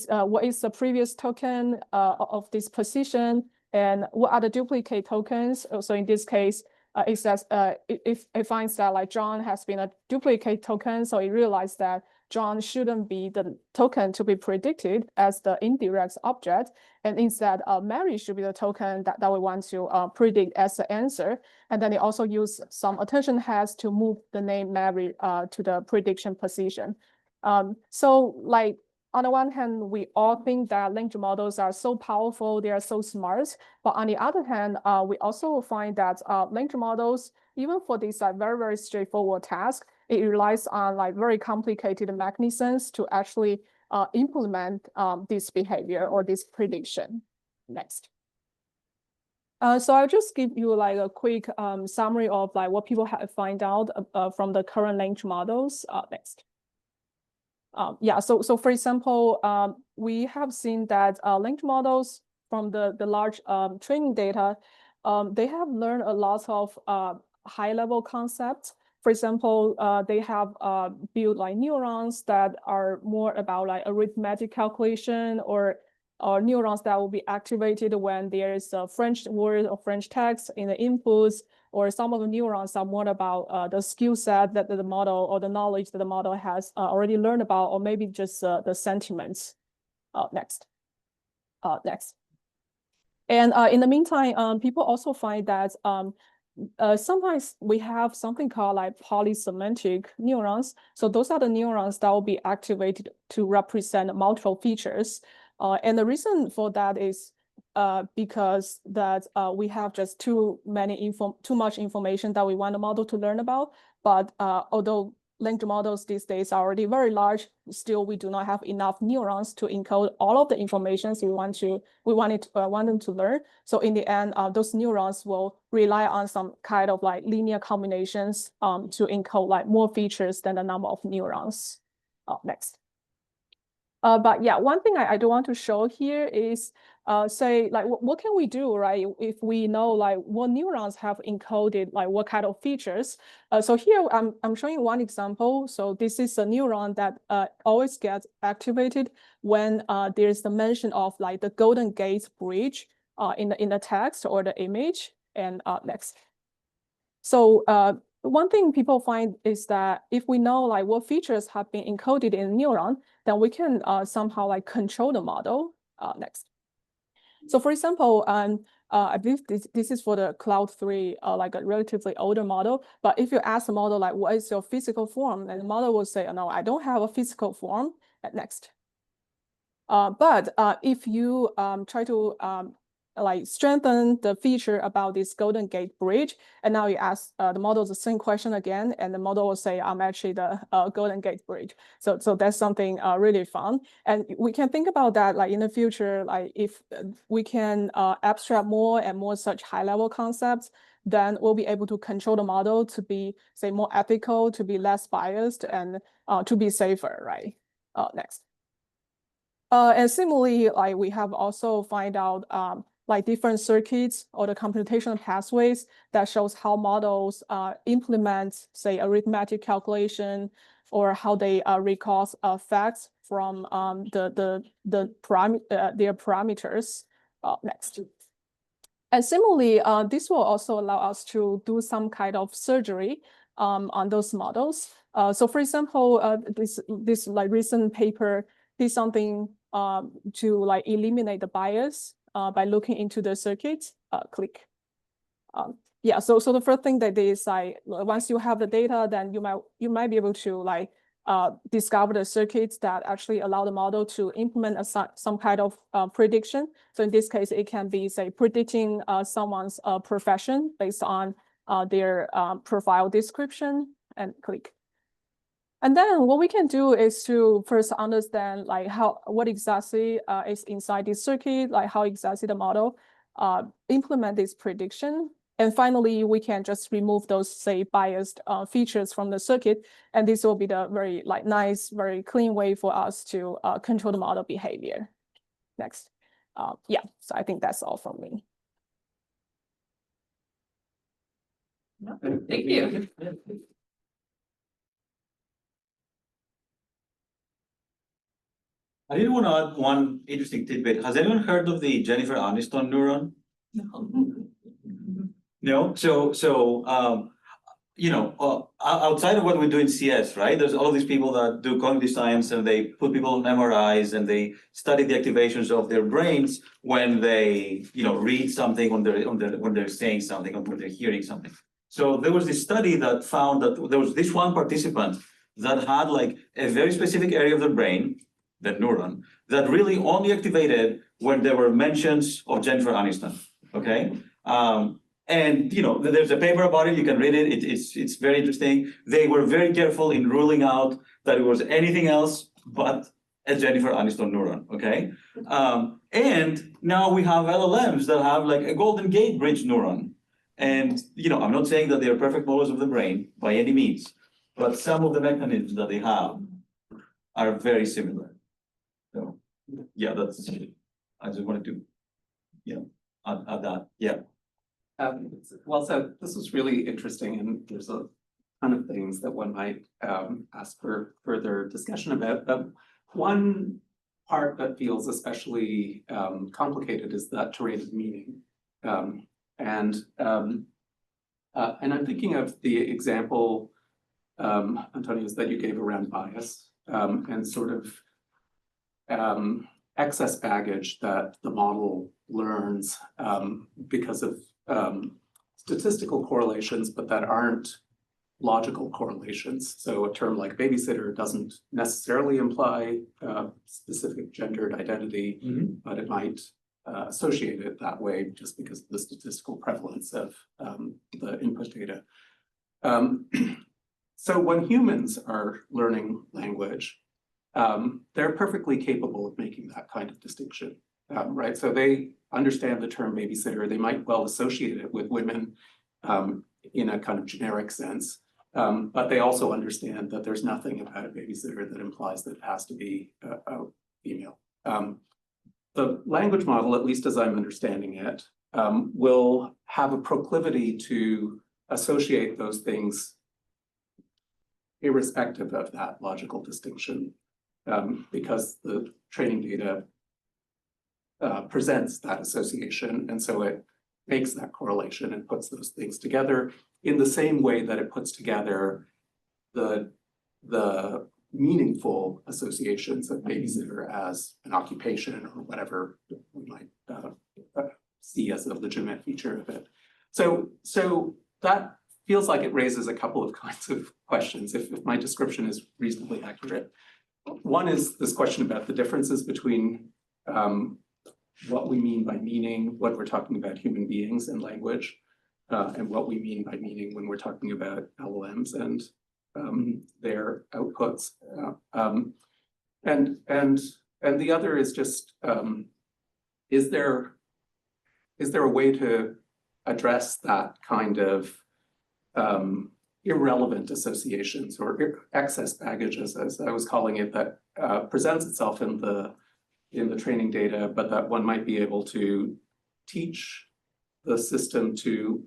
what is the previous token of this position, and what are the duplicate tokens? So in this case, it says it finds that like John has been a duplicate token, so it realized that John shouldn't be the token to be predicted as the indirect object, and instead Mary should be the token that we want to predict as the answer. And then it also use some attention heads to move the name Mary to the prediction position. So like on the one hand, we all think that language models are so powerful, they are so smart. But on the other hand, we also find that language models, even for this very, very straightforward task, it relies on like very complicated mechanisms to actually implement this behavior or this prediction. Next. So I'll just give you like a quick summary of like what people have find out from the current language models. Next. Yeah, so for example, we have seen that language models from the large training data, they have learned a lot of high-level concepts. For example, they have built like neurons that are more about like arithmetic calculation, or neurons that will be activated when there is a French word or French text in the inputs, or some of the neurons are more about the skill set that the model or the knowledge that the model has already learned about, or maybe just the sentiments. Next. Next. And in the meantime, people also find that sometimes we have something called like polysemantic neurons. So those are the neurons that will be activated to represent multiple features. And the reason for that is because that we have just too much information that we want the model to learn about. But although language models these days are already very large, still we do not have enough neurons to encode all of the information we want them to learn. So in the end, those neurons will rely on some kind of like linear combinations to encode like more features than the number of neurons. Next. But yeah, one thing I do want to show here is say like what can we do, right, if we know like what neurons have encoded like what kind of features. So here I'm showing one example. So this is a neuron that always gets activated when there's the mention of like the Golden Gate Bridge in the text or the image. And next. So one thing people find is that if we know like what features have been encoded in a neuron, then we can somehow like control the model. Next. So for example, I believe this is for the Cloud 3, like a relatively older model. But if you ask the model like, what is your physical form? And the model will say, oh, no, I don't have a physical form. Next. But if you try to like strengthen the feature about this Golden Gate Bridge, and now you ask the model the same question again, and the model will say, I'm actually the Golden Gate Bridge. So that's something really fun. And we can think about that like in the future, like if we can abstract more and more such high-level concepts, then we'll be able to control the model to be, say, more ethical, to be less biased, and to be safer, right? Next. And similarly, like we have also find out like different circuits or the computational pathways that shows how models implement, say, arithmetic calculation, or how they recall facts from their parameters. Next. And similarly, this will also allow us to do some kind of surgery on those models. So for example, this like recent paper did something to like eliminate the bias by looking into the circuit. Click. Yeah, so the first thing that is like once you have the data, then you might be able to like discover the circuits that actually allow the model to implement some kind of prediction. So in this case, it can be say predicting someone's profession based on their profile description, and click. And then what we can do is to first understand like what exactly is inside this circuit, like how exactly the model implement this prediction. And finally, we can just remove those, say, biased features from the circuit. And this will be the very like nice, very clean way for us to control the model behavior. Next. Yeah, so I think that's all from me. Thank you. I did want to add one interesting tidbit. Has anyone heard of the Jennifer Aniston neuron? No? Outside of what we do in CS, right? There's all of these people that do cognitive science and they put people on MRIs and they study the activations of their brains when they, read something, when they're saying something, or when they're hearing something. So there was this study that found that there was this one participant that had like a very specific area of the brain, that neuron, that really only activated when there were mentions of Jennifer Aniston, okay? And there's a paper about it, you can read it, it's very interesting. They were very careful in ruling out that it was anything else but a Jennifer Aniston neuron, okay? And now we have LLMs that have like a Golden Gate Bridge neuron. And I'm not saying that they are perfect models of the brain by any means, but some of the mechanisms that they have are very similar. So yeah, I just wanted to, add that, yeah. Well, so this was really interesting, and there's a ton of things that one might ask for further discussion about. But one part that feels especially complicated is that terrain of meaning. And I'm thinking of the example, Antonius, that you gave around bias and sort of excess baggage that the model learns because of statistical correlations, but that aren't logical correlations. So a term like babysitter doesn't necessarily imply specific gendered identity, but it might associate it that way just because of the statistical prevalence of the input data. So when humans are learning language, they're perfectly capable of making that kind of distinction, right? So they understand the term babysitter. They might well associate it with women in a kind of generic sense, but they also understand that there's nothing about a babysitter that implies that it has to be a female. The language model, at least as I'm understanding it, will have a proclivity to associate those things irrespective of that logical distinction, because the training data presents that association, and so it makes that correlation and puts those things together in the same way that it puts together the meaningful associations of babysitter as an occupation or whatever we might see as a legitimate feature of it. So that feels like it raises a couple of kinds of questions, if my description is reasonably accurate. One is this question about the differences between what we mean by meaning when we're talking about human beings and language, and what we mean by meaning when we're talking about LLMs and their outputs. And the other is just, is there a way to address that kind of irrelevant associations or excess baggage, as I was calling it, that presents itself in the training data, but that one might be able to teach the system to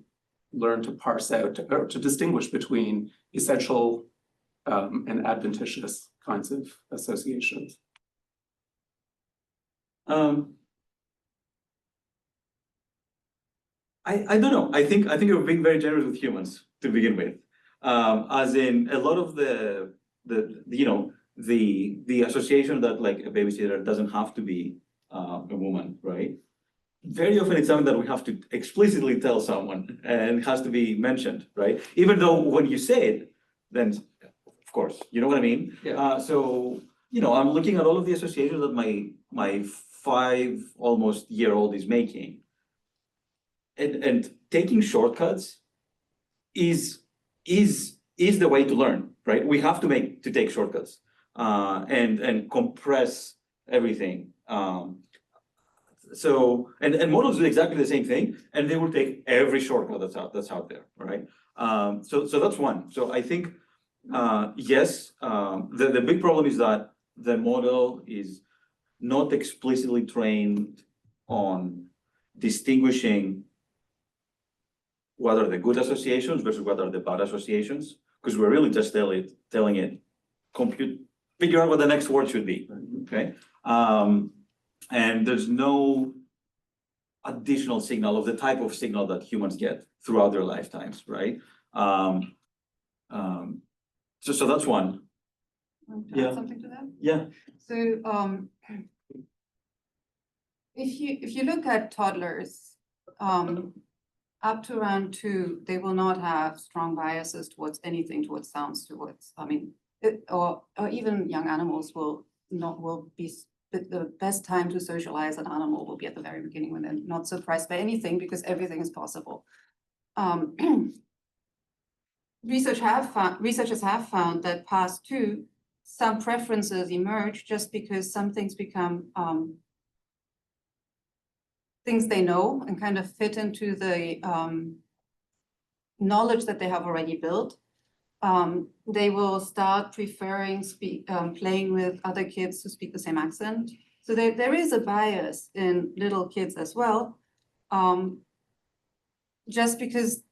learn to parse out, or to distinguish between essential and adventitious kinds of associations. I don't know. I think you're being very generous with humans to begin with. As in a lot of the association that like a babysitter doesn't have to be a woman, right? Very often it's something that we have to explicitly tell someone and it has to be mentioned, right? Even though when you say it, then of course, you know what I mean? Yeah. So, I'm looking at all of the associations that my 5-almost-year-old is making. And taking shortcuts is the way to learn, right? We have to take shortcuts and compress everything. So models do exactly the same thing, and they will take every shortcut that's out there, right? So that's one. So I think yes, the big problem is that the model is not explicitly trained on distinguishing what are the good associations versus what are the bad associations, because we're really just telling it, figure out what the next word should be, okay? And there's no additional signal of the type of signal that humans get throughout their lifetimes, right? So that's one. Want to add Yeah. something to that? Yeah. So, if you look at toddlers, up to around 2, they will not have strong biases towards anything, towards sounds, or even young animals will be, the best time to socialize an animal will be at the very beginning when they're not surprised by anything because everything is possible. Researchers have found that past 2, some preferences emerge just because some things become things they know and kind of fit into the knowledge that they have already built. They will start preferring playing with other kids who speak the same accent. So there is a bias in little kids as well, just because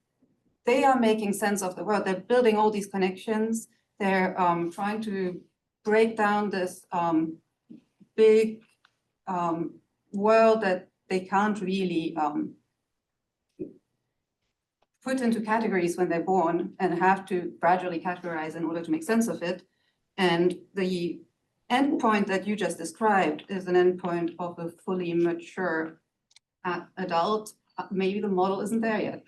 they are making sense of the world. They're building all these connections. They're trying to break down this big world that they can't really put into categories when they're born and have to gradually categorize in order to make sense of it. And the endpoint that you just described is an endpoint of a fully mature adult. Maybe the model isn't there yet.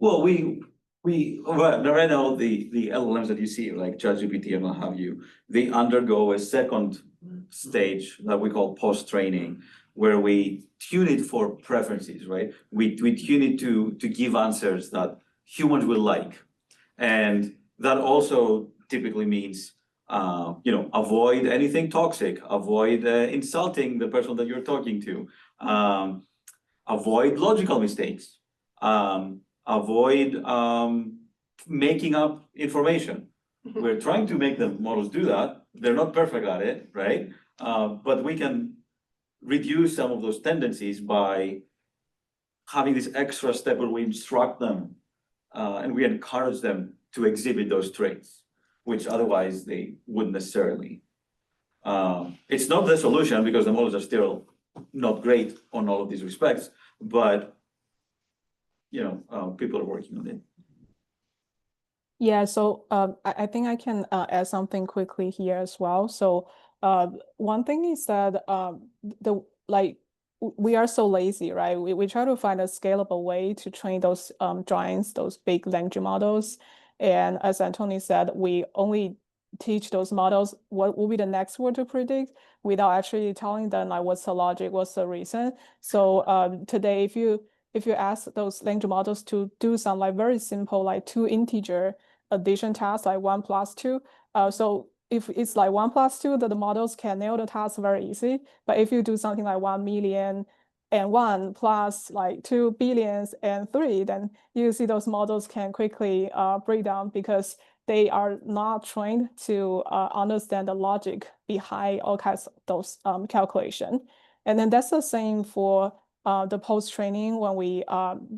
Well, right now the LLMs that you see, like ChatGPT and what have you, they undergo a second stage that we call post-training, where we tune it for preferences, right? We tune it to give answers that humans will like, and that also typically means avoid anything toxic, avoid insulting the person that you're talking to, avoid logical mistakes. Avoid making up information. We're trying to make the models do that. They're not perfect at it, right? But we can reduce some of those tendencies by having this extra step where we instruct them and we encourage them to exhibit those traits, which otherwise they wouldn't necessarily. It's not the solution because the models are still not great on all of these respects, but people are working on it. Yeah, so I think I can add something quickly here as well. So one thing is that we are so lazy, right? We try to find a scalable way to train those giants, those big language models. And as Anthony said, we only teach those models what will be the next word to predict without actually telling them like what's the logic, what's the reason. So today, if you ask those language models to do some like very simple like 2 integer addition tasks like 1 + 2, so if it's like 1 + 2, the models can nail the task very easy. But if you do something like 1,000,001 plus like 2 billions and 3, then you see those models can quickly break down because they are not trained to understand the logic behind all kinds of those calculation. And then that's the same for the post-training when we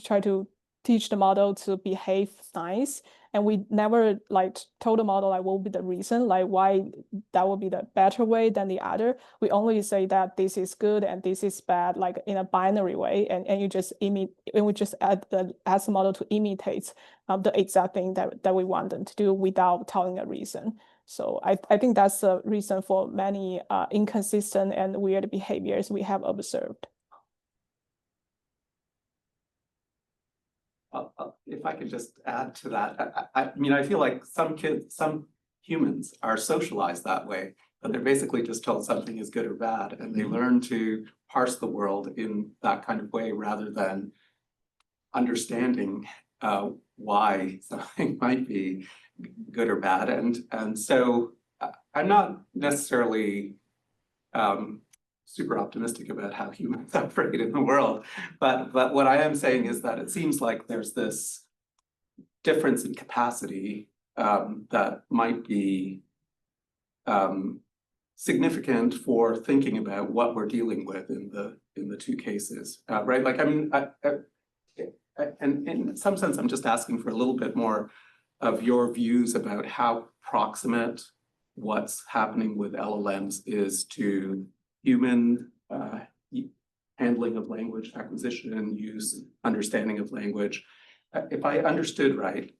try to teach the model to behave nice. and we never like told the model like what would be the reason, like why that would be the better way than the other. We only say that this is good and this is bad, like in a binary way, and you just and we just ask the model to imitate the exact thing that we want them to do without telling a reason. So I think that's the reason for many inconsistent and weird behaviors we have observed. If I could just add to that, I mean, I feel like some humans are socialized that way, but they're basically just told something is good or bad, and they learn to parse the world in that kind of way rather than understanding why something might be good or bad. And so I'm not necessarily super optimistic about how humans operate in the world, but what I am saying is that it seems like there's this difference in capacity that might be significant for thinking about what we're dealing with in the two cases, right? Like, I mean, and in some sense, I'm just asking for a little bit more of your views about how proximate what's happening with LLMs is to human handling of language, acquisition, use, understanding of language. If I understood right,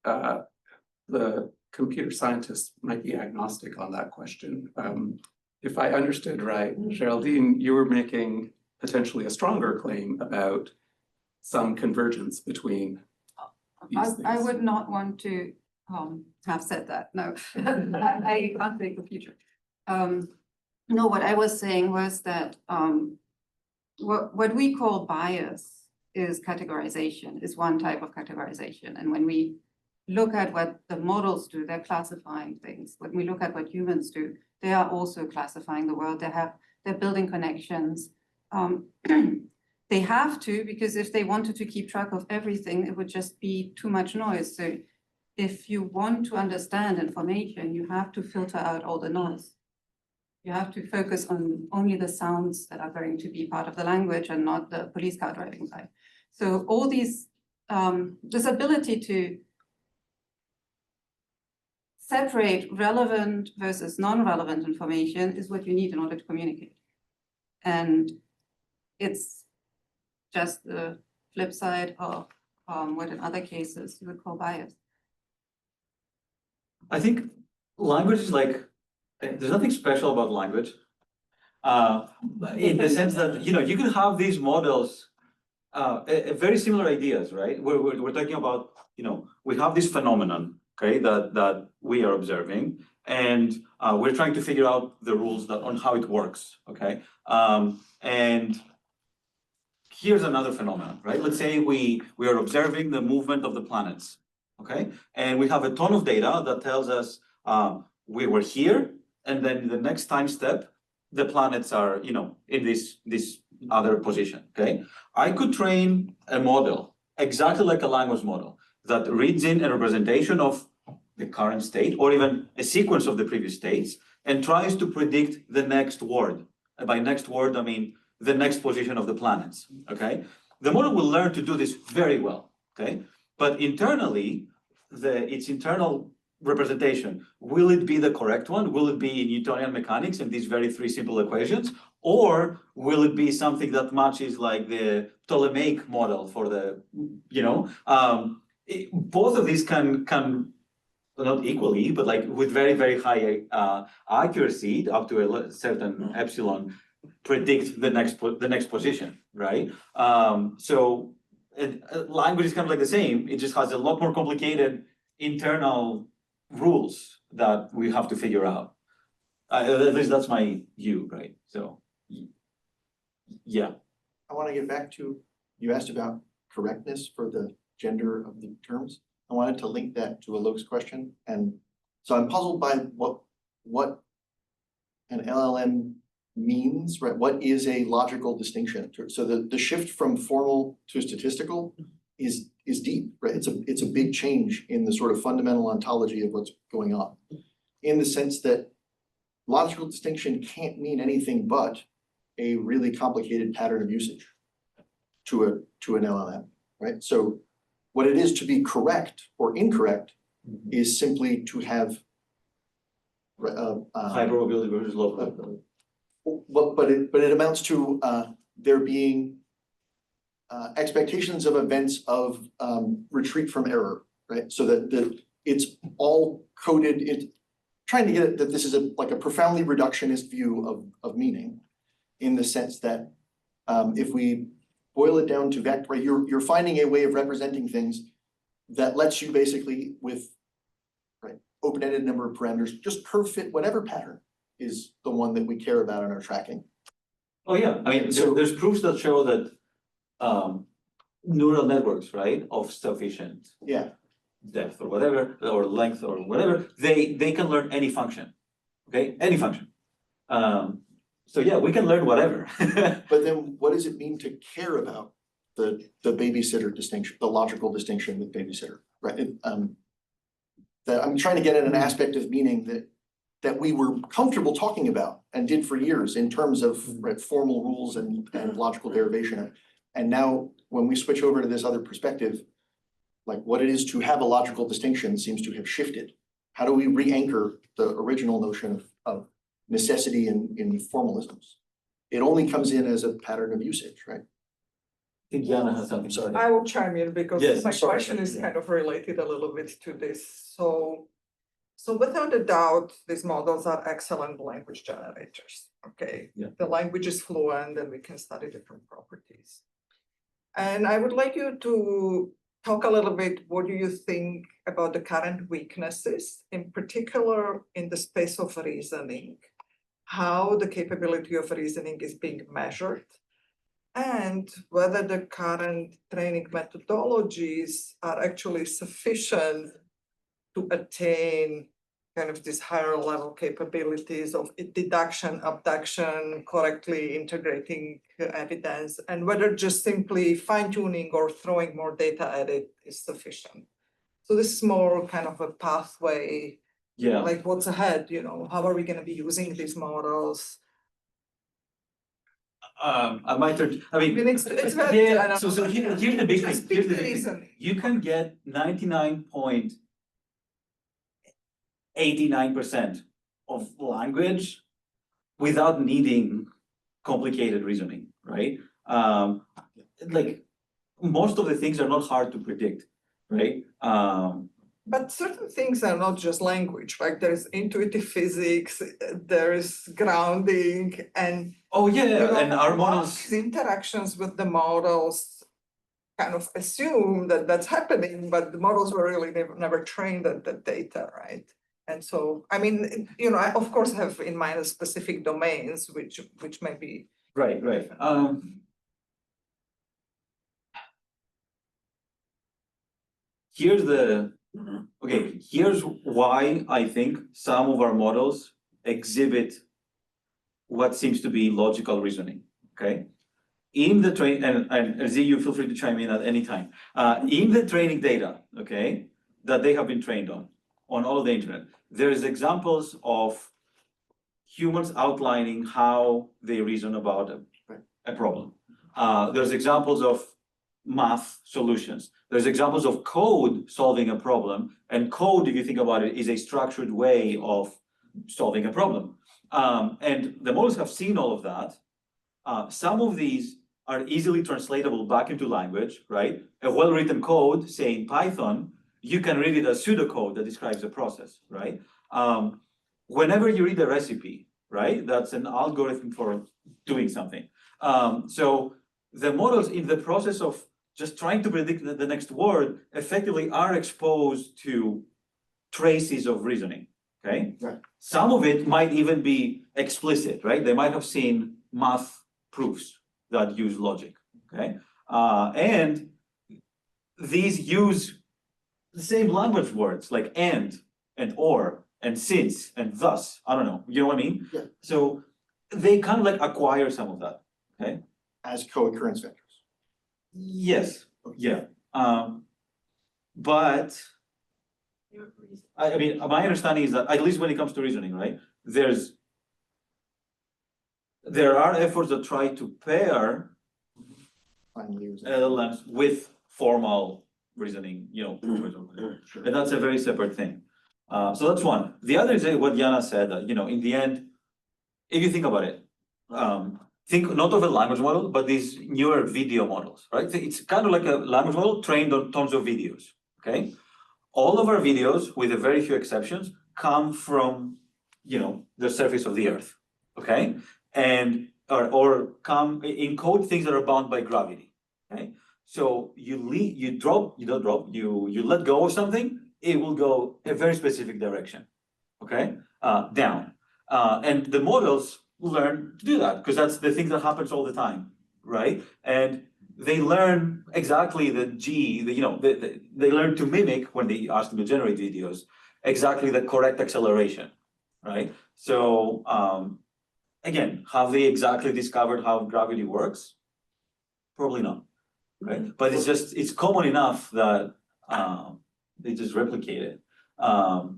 the computer scientists might be agnostic on that question. If I understood right, Géraldine, you were making potentially a stronger claim about some convergence between these things. I would not want to have said that, no. I can't predict the future. No, what I was saying was that what we call bias is categorization, is one type of categorization. And when we look at what the models do, they're classifying things. When we look at what humans do, they are also classifying the world. They're building connections. They have to, because if they wanted to keep track of everything, it would just be too much noise. So if you want to understand information, you have to filter out all the noise. You have to focus on only the sounds that are going to be part of the language and not the police car driving by. So all these, this ability to separate relevant versus non-relevant information is what you need in order to communicate. And it's just the flip side of what in other cases you would call bias. I think language is like, there's nothing special about language. In the sense that, you know, you can have these models, very similar ideas, right? We're talking about, you know, we have this phenomenon, okay, that we are observing, and we're trying to figure out the rules on how it works, okay? And here's another phenomenon, right? Let's say we are observing the movement of the planets, okay? And we have a ton of data that tells us we were here, and then the next time step, the planets are, you know, in this other position, okay? I could train a model, exactly like a language model, that reads in a representation of the current state, or even a sequence of the previous states, and tries to predict the next word. And by next word, I mean the next position of the planets, okay? The model will learn to do this very well, okay? But internally, its internal representation, will it be the correct one? Will it be in Newtonian mechanics and these very three simple equations? Or will it be something that matches like the Ptolemaic model for the, you know? Both of these can not equally, but like with very, very high accuracy up to a certain epsilon, predict the next position, right? So language is kind of like the same. It just has a lot more complicated internal rules that we have to figure out. At least that's my view, right? So, yeah. I want to get back to, you asked about correctness for the gender of the terms. I wanted to link that to Alok's question. And so I'm puzzled by what an LLM means, right? What is a logical distinction? So the shift from formal to statistical is deep, right? It's a big change in the sort of fundamental ontology of what's going on, in the sense that logical distinction can't mean anything but a really complicated pattern of usage to an LLM, right? So what it is to be correct or incorrect is simply to have High probability versus low probability. but it amounts to there being expectations of events of retreat from error, right? So that it's all coded, trying to get it that this is like a profoundly reductionist view of meaning, in the sense that if we boil it down to vector, right, you're finding a way of representing things that lets you basically with open-ended number of parameters, just curve fit whatever pattern is the one that we care about in our tracking. Oh, yeah, I mean, there's proofs that show that neural networks, right, of sufficient Yeah, depth or whatever, or length or whatever, they can learn any function, okay, any function. So yeah, we can learn whatever. but then what does it mean to care about the babysitter distinction, the logical distinction with babysitter, right? That I'm trying to get at an aspect of meaning that we were comfortable talking about and did for years in terms of formal rules and logical derivation. And now when we switch over to this other perspective, like what it is to have a logical distinction seems to have shifted. How do we re-anchor the original notion of necessity in formalisms? It only comes in as a pattern of usage, right? I think Jana has something. Sorry. I will chime in because Yes, my sorry. question is kind of related a little bit to this. So without a doubt, these models are excellent language generators, okay? Yeah. The language is fluent and we can study different properties. And I would like you to talk a little bit, what do you think about the current weaknesses, in particular in the space of reasoning, how the capability of reasoning is being measured, and whether the current training methodologies are actually sufficient to attain kind of these higher level capabilities of deduction, abduction, correctly integrating evidence, and whether just simply fine tuning or throwing more data at it is sufficient. So this is more kind of a pathway, Yeah, like what's ahead, how are we going to be using these models? I might turn, I I mean, mean, it's very. I yeah, don't so know, here's the big thing, just here's the pick big thing. reasoning. You can get 99.89% of language without needing complicated reasoning, right? Like most of the things are not hard to predict, right? But certain things are not just language, right? There's intuitive physics, there is grounding, and Oh yeah, and our models. these interactions with the models kind of assume that that's happening, but the models were really never trained at the data, right? And so, I mean, I of course have in mind specific domains, which may be. Right. Here's why I think some of our models exhibit what seems to be logical reasoning, okay? In the train, and Ziyu, feel free to chime in at any time. In the training data, okay, that they have been trained on all of the internet, there's examples of humans outlining how they reason about a problem. There's examples of math solutions. There's examples of code solving a problem, and code, if you think about it, is a structured way of solving a problem. And the models have seen all of that. Some of these are easily translatable back into language, right? A well-written code, say in Python, you can read it as pseudocode that describes the process, right? Whenever you read a recipe, right, that's an algorithm for doing something. So the models in the process of just trying to predict the next word effectively are exposed to traces of reasoning, okay? Right. Some of it might even be explicit, right? They might have seen math proofs that use logic, okay? And these use the same language words like and or and since and thus. I don't know, you know what I mean? Yeah. So they kind of like acquire some of that, okay? As co-occurrence vectors. Yes, yeah. But I mean, my understanding is that at least when it comes to reasoning, right? There are efforts that try to pair Finally, LLMs with formal reasoning, and that's a very separate thing. So that's one. The other is what Yana said, that, in the end, if you think about it, think not of a language model, but these newer video models, right? It's kind of like a language model trained on tons of videos, okay? All of our videos, with a very few exceptions, come from, the surface of the earth, okay? And, or come encode things that are bound by gravity, okay? So you let go of something, it will go a very specific direction, okay? Down. And the models learn to do that because that's the thing that happens all the time, right? And they learn exactly they learn to mimic when they ask them to generate videos, exactly the correct acceleration, right? So again, have they exactly discovered how gravity works? Probably not, right? But it's common enough that they just replicate it. I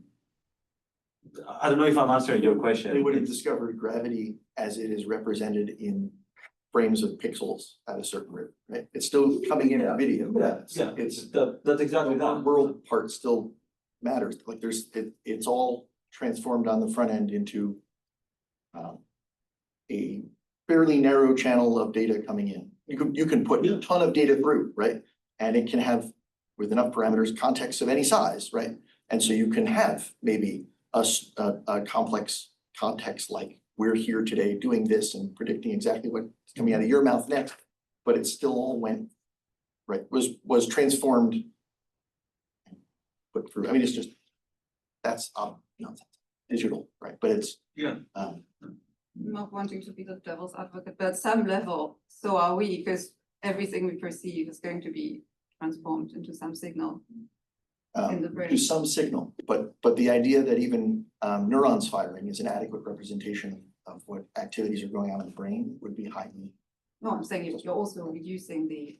don't know if I'm answering your question. They would have discovered gravity as it is represented in frames of pixels at a certain rate, right? It's still coming in a video. That's exactly The that. world part still matters. Like it's all transformed on the front end into a fairly narrow channel of data coming in. You can put a ton of data through, right? And it can have, with enough parameters, context of any size, right? And so you can have maybe a complex context like we're here today doing this and predicting exactly what's coming out of your mouth next, but it still all went, right, was transformed, put through. I mean, it's just, that's, digital, right? But it's, Not wanting to be the devil's advocate, but at some level, so are we, because everything we perceive is going to be transformed into some signal in the brain. to some signal, but the idea that even neurons firing is an adequate representation of what activities are going on in the brain would be highly. No, I'm saying you're also reducing the,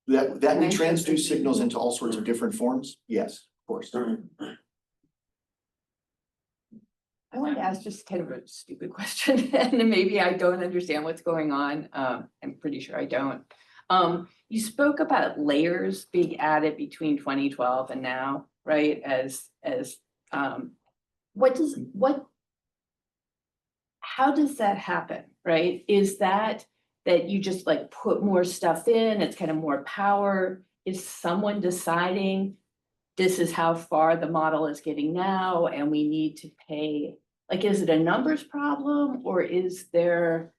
That we Dimensions transduce of signals signal. into all sorts of different forms, yes, of course. I wanted to ask just kind of a stupid question, and maybe I don't understand what's going on. I'm pretty sure I don't. You spoke about layers being added between 2012 and now, right? How does that happen, right? Is that you just like put more stuff in, it's kind of more power? Is someone deciding this is how far the model is getting now and we need to pay? Like, is it a numbers problem, or is there,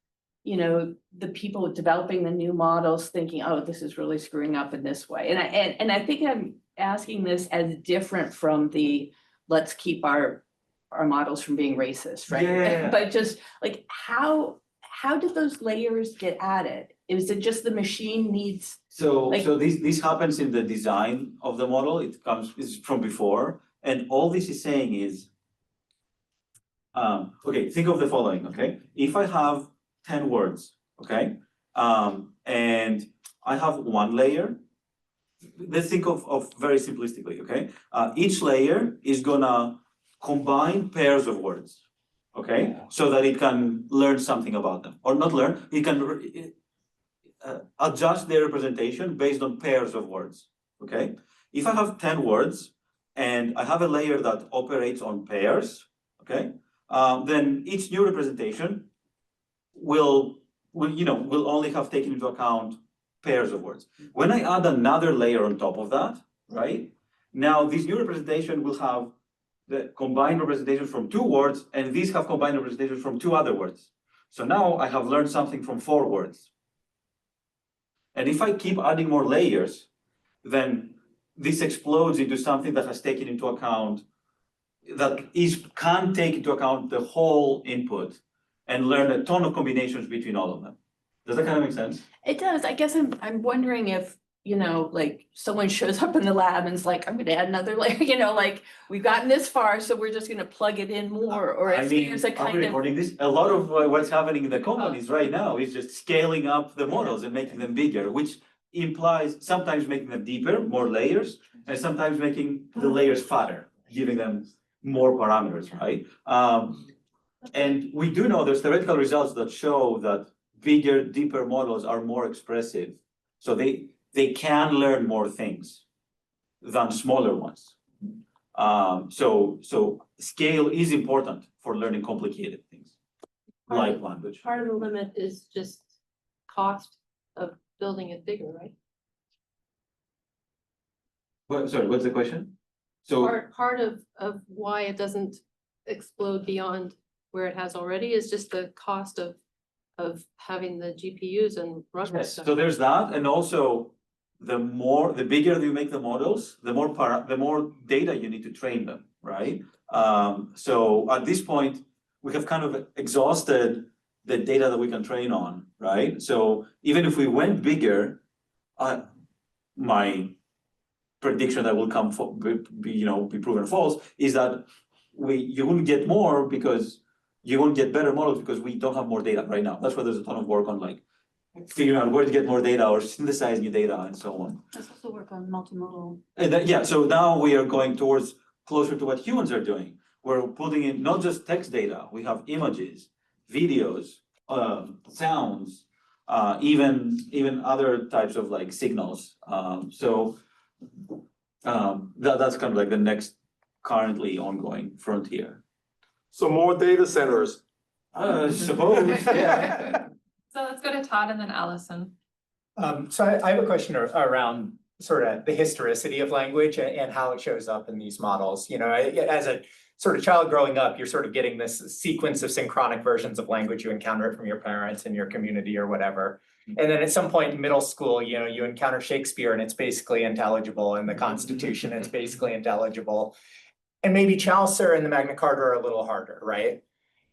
the people developing the new models thinking, oh, this is really screwing up in this way? And I think I'm asking this as different from the let's keep our models from being racist, right? Yeah. But just like how did those layers get added? Is it just the machine needs? So Like- this happens in the design of the model. It's from before, and all this is saying is, okay, think of the following, okay? If I have 10 words, okay, and I have one layer, let's think of very simplistically, okay? Each layer is gonna combine pairs of words, okay? So that it can learn something about them, or not learn, it can adjust their representation based on pairs of words, okay? If I have 10 words and I have a layer that operates on pairs, okay? Then each new representation will only have taken into account pairs of words. When I add another layer on top of that, right? Now this new representation will have the combined representation from 2 words, and these have combined representation from 2 other words. So now I have learned something from 4 words. And if I keep adding more layers, then this explodes into something that has taken into account, can take into account the whole input and learn a ton of combinations between all of them. Does that kind of make sense? It does. I guess I'm wondering if, like someone shows up in the lab and is like, I'm gonna add another layer, like we've gotten this far, so we're just gonna plug it in more, or if there's a I'm kind of. recording this. A lot of what's happening in the companies right now is just scaling up the models and making them bigger, which implies sometimes making them deeper, more layers, and sometimes making the layers fatter, giving them more parameters, right? And we do know there's theoretical results that show that bigger, deeper models are more expressive. So they can learn more things, than smaller ones. So scale is important for learning complicated things, like language. Part of the limit is just cost of building it bigger, right? Sorry, what's the question? So, Part of why it doesn't explode beyond where it has already is just the cost of having the GPUs and running yes, stuff. so there's that, and also the bigger you make the models, the more data you need to train them, right? So at this point, we have kind of exhausted the data that we can train on, right? So even if we went bigger, my prediction that will come be proven false is that you wouldn't get more because you won't get better models because we don't have more data right now. That's why there's a ton of work on like figuring out where to get more data or synthesize new data and so on. Let's also work on multimodal. And then, so now we are going towards closer to what humans are doing. We're putting in not just text data, we have images, videos, sounds, even other types of like signals. That's kind of like the next currently ongoing frontier. So more data centers. Suppose, yeah. So let's go to Todd and then Allison. So I have a question around sort of the historicity of language and how it shows up in these models. You know, as a sort of child growing up, you're sort of getting this sequence of synchronic versions of language. You encounter it from your parents and your community or whatever. And then at some point in middle school, you know, you encounter Shakespeare and it's basically intelligible, and the Constitution, it's basically intelligible. And maybe Chaucer and the Magna Carta are a little harder, right?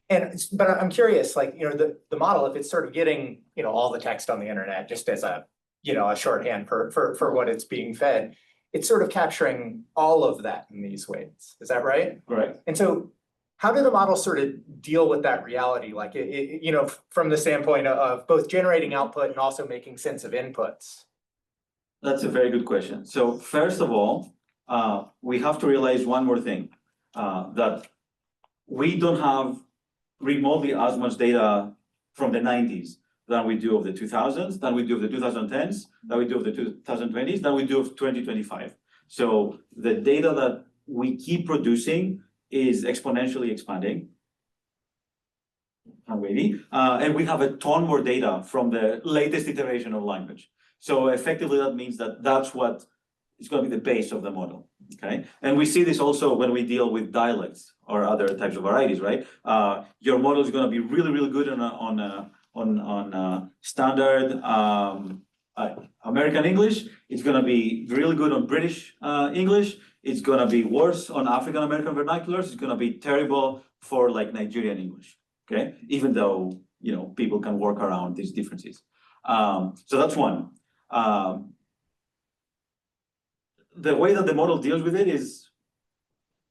But I'm curious, like, you know, the model, if it's sort of getting, you know, all the text on the internet just as a, you know, a shorthand for what it's being fed, it's sort of capturing all of that in these ways. Is that right? Right. And so how do the models sort of deal with that reality? Like, you know, from the standpoint of both generating output and also making sense of inputs? That's a very good question. So first of all, we have to realize one more thing, that we don't have remotely as much data from the 90s than we do of the 2000s, than we do of the 2010s, than we do of the 2020s, than we do of 2025. So the data that we keep producing is exponentially expanding. And we have a ton more data from the latest iteration of language. So effectively, that means that that's what is going to be the base of the model, okay? And we see this also when we deal with dialects or other types of varieties, right? Your model is going to be really, really good on standard American English. It's going to be really good on British English. It's going to be worse on African American vernaculars. It's going to be terrible for like Nigerian English, okay? Even though, you know, people can work around these differences. So that's one. The way that the model deals with it is,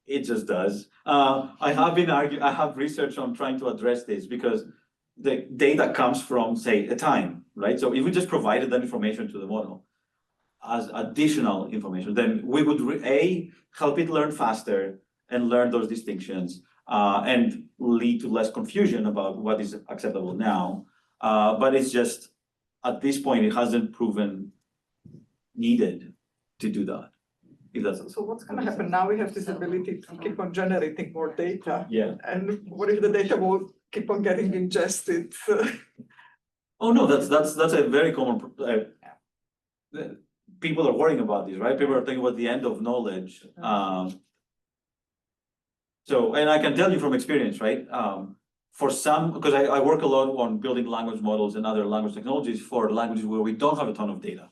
it just does. I have research on trying to address this because the data comes from, say, a time, right? So if we just provided that information to the model as additional information, then we would help it learn faster and learn those distinctions and lead to less confusion about what is acceptable now. But it's just, at this point, it hasn't proven needed to do that. If that's So what's gonna happen now? We have this ability to keep on generating more data. yeah. And what if the data will keep on getting ingested? Oh no, that's a very common. People are worrying about this, right? People are thinking about the end of knowledge. So, and I can tell you from experience, right? For some, because I work a lot on building language models and other language technologies for languages where we don't have a ton of data.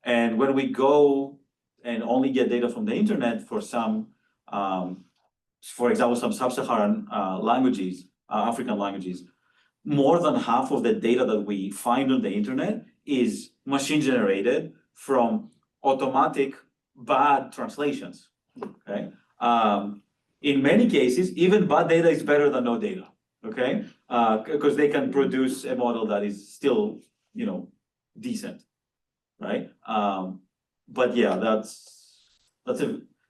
And when we go and only get data from the internet for some, for example, some sub-Saharan languages, African languages, more than half of the data that we find on the internet is machine generated from automatic bad translations, okay? In many cases, even bad data is better than no data, okay? Because they can produce a model that is still, you know, decent, right? But yeah,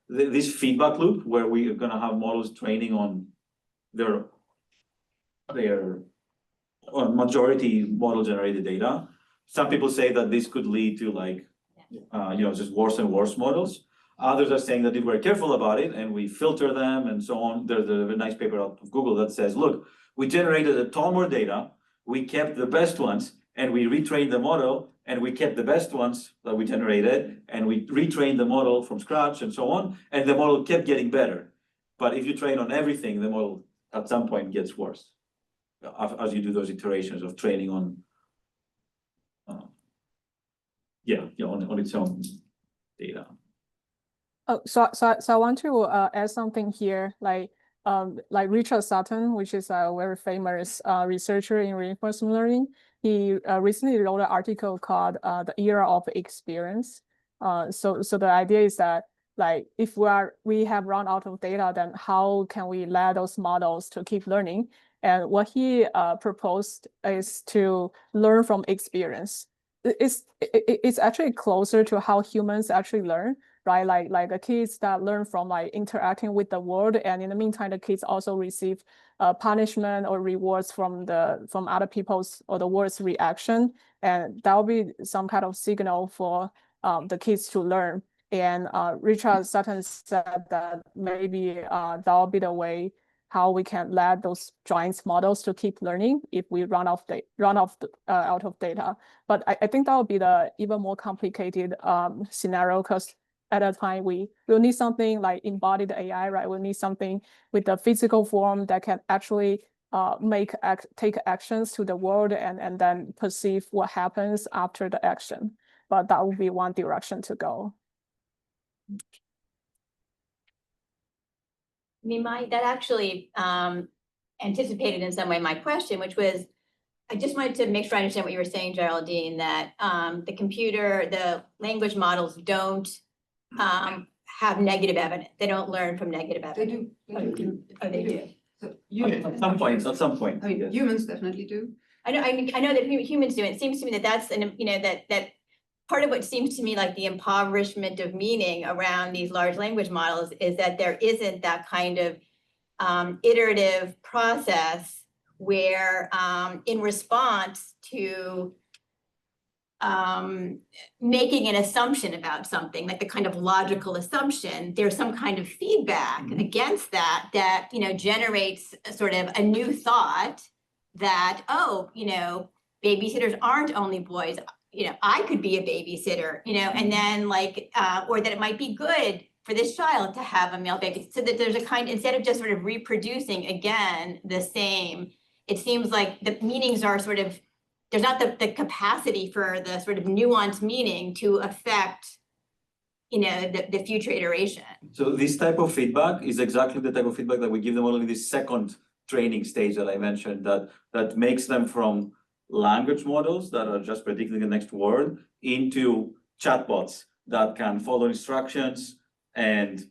this feedback loop where we are gonna have models training on their majority model generated data. Some people say that this could lead to like, you know, just worse and worse models. Others are saying that if we're careful about it and we filter them and so on, there's a nice paper out of Google that says, look, we generated a ton more data, we kept the best ones, and we retrained the model, and we kept the best ones that we generated, and we retrained the model from scratch and so on, and the model kept getting better. But if you train on everything, the model at some point gets worse as you do those iterations of training on, on its own data. Oh, so I want to add something here, like Richard Sutton, which is a very famous researcher in reinforcement learning. He recently wrote an article called "The Era of Experience." So the idea is that, like, if we have run out of data, then how can we let those models to keep learning? And what he proposed is to learn from experience. It's actually closer to how humans actually learn, right? Like the kids that learn from like interacting with the world, and in the meantime, the kids also receive punishment or rewards from other people's or the world's reaction, and that will be some kind of signal for the kids to learn. And Richard Sutton said that maybe that will be the way how we can let those giant models to keep learning if we run out of data. But I think that would be the even more complicated scenario, because at a time we will need something like embodied AI, right? We'll need something with the physical form that can actually take actions to the world and then perceive what happens after the action. But that would be one direction to go. I mean, that actually anticipated in some way my question, which was, I just wanted to make sure I understand what you were saying, Géraldine, that the language models don't have negative evidence. They don't learn from negative They evidence. do. Oh, they do. So At some point. I mean, Yes. humans definitely do. I know that humans do. It seems to me that that's that part of what seems to me like the impoverishment of meaning around these large language models is that there isn't that kind of iterative process where in response to making an assumption about something, like the kind of logical assumption, there's some kind of feedback against that generates a sort of a new thought that, babysitters aren't only boys. I could be a babysitter, and then or that it might be good for this child to have a male baby. So that there's a kind, instead of just sort of reproducing again the same, it seems like the meanings are sort of, there's not the capacity for the sort of nuanced meaning to affect, the future iteration. So this type of feedback is exactly the type of feedback that we give them only in this second training stage that I mentioned, that makes them from language models that are just predicting the next word into chatbots that can follow instructions and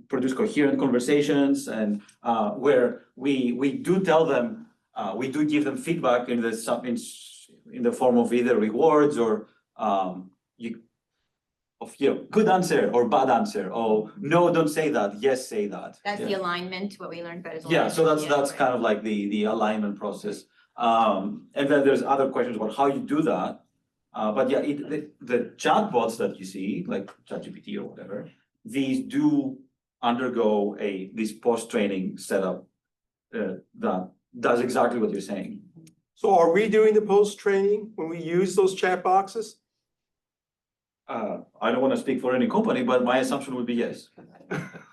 produce coherent conversations, and where we do tell them, we do give them feedback in the form of either rewards or good answer or bad answer. Oh, no, don't say that. Yes, say that. That's Yeah. the alignment, what we learned about is Yeah, so alignment. that's kind of like the alignment process. And then there's other questions about how you do that. But yeah, the chatbots that you see, like ChatGPT or whatever, these do undergo this post-training setup that does exactly what you're saying. So are we doing the post-training when we use those chat boxes? I don't want to speak for any company, but my assumption would be yes.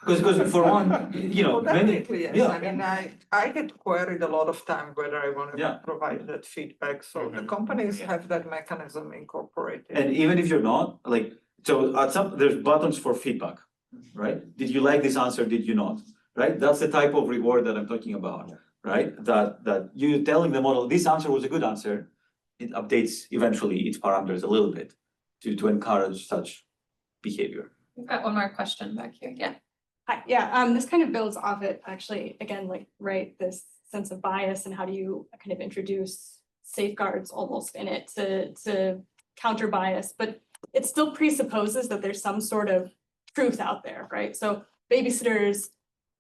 Because for one, Well, definitely, yes. yeah. I mean, I get queried a lot of time whether I want Yeah. to provide that feedback, so the companies have that mechanism incorporated. And even if you're not, there's buttons for feedback, right? Did you like this answer? Did you not? Right? That's the type of reward that I'm talking about, right? That you telling the model, this answer was a good answer, it updates eventually its parameters a little bit to encourage such behavior. We've got one more question back here. Yeah. Hi, this kind of builds off it actually, again, this sense of bias and how do you kind of introduce safeguards almost in it to counter bias, but it still presupposes that there's some sort of truth out there, right? So babysitters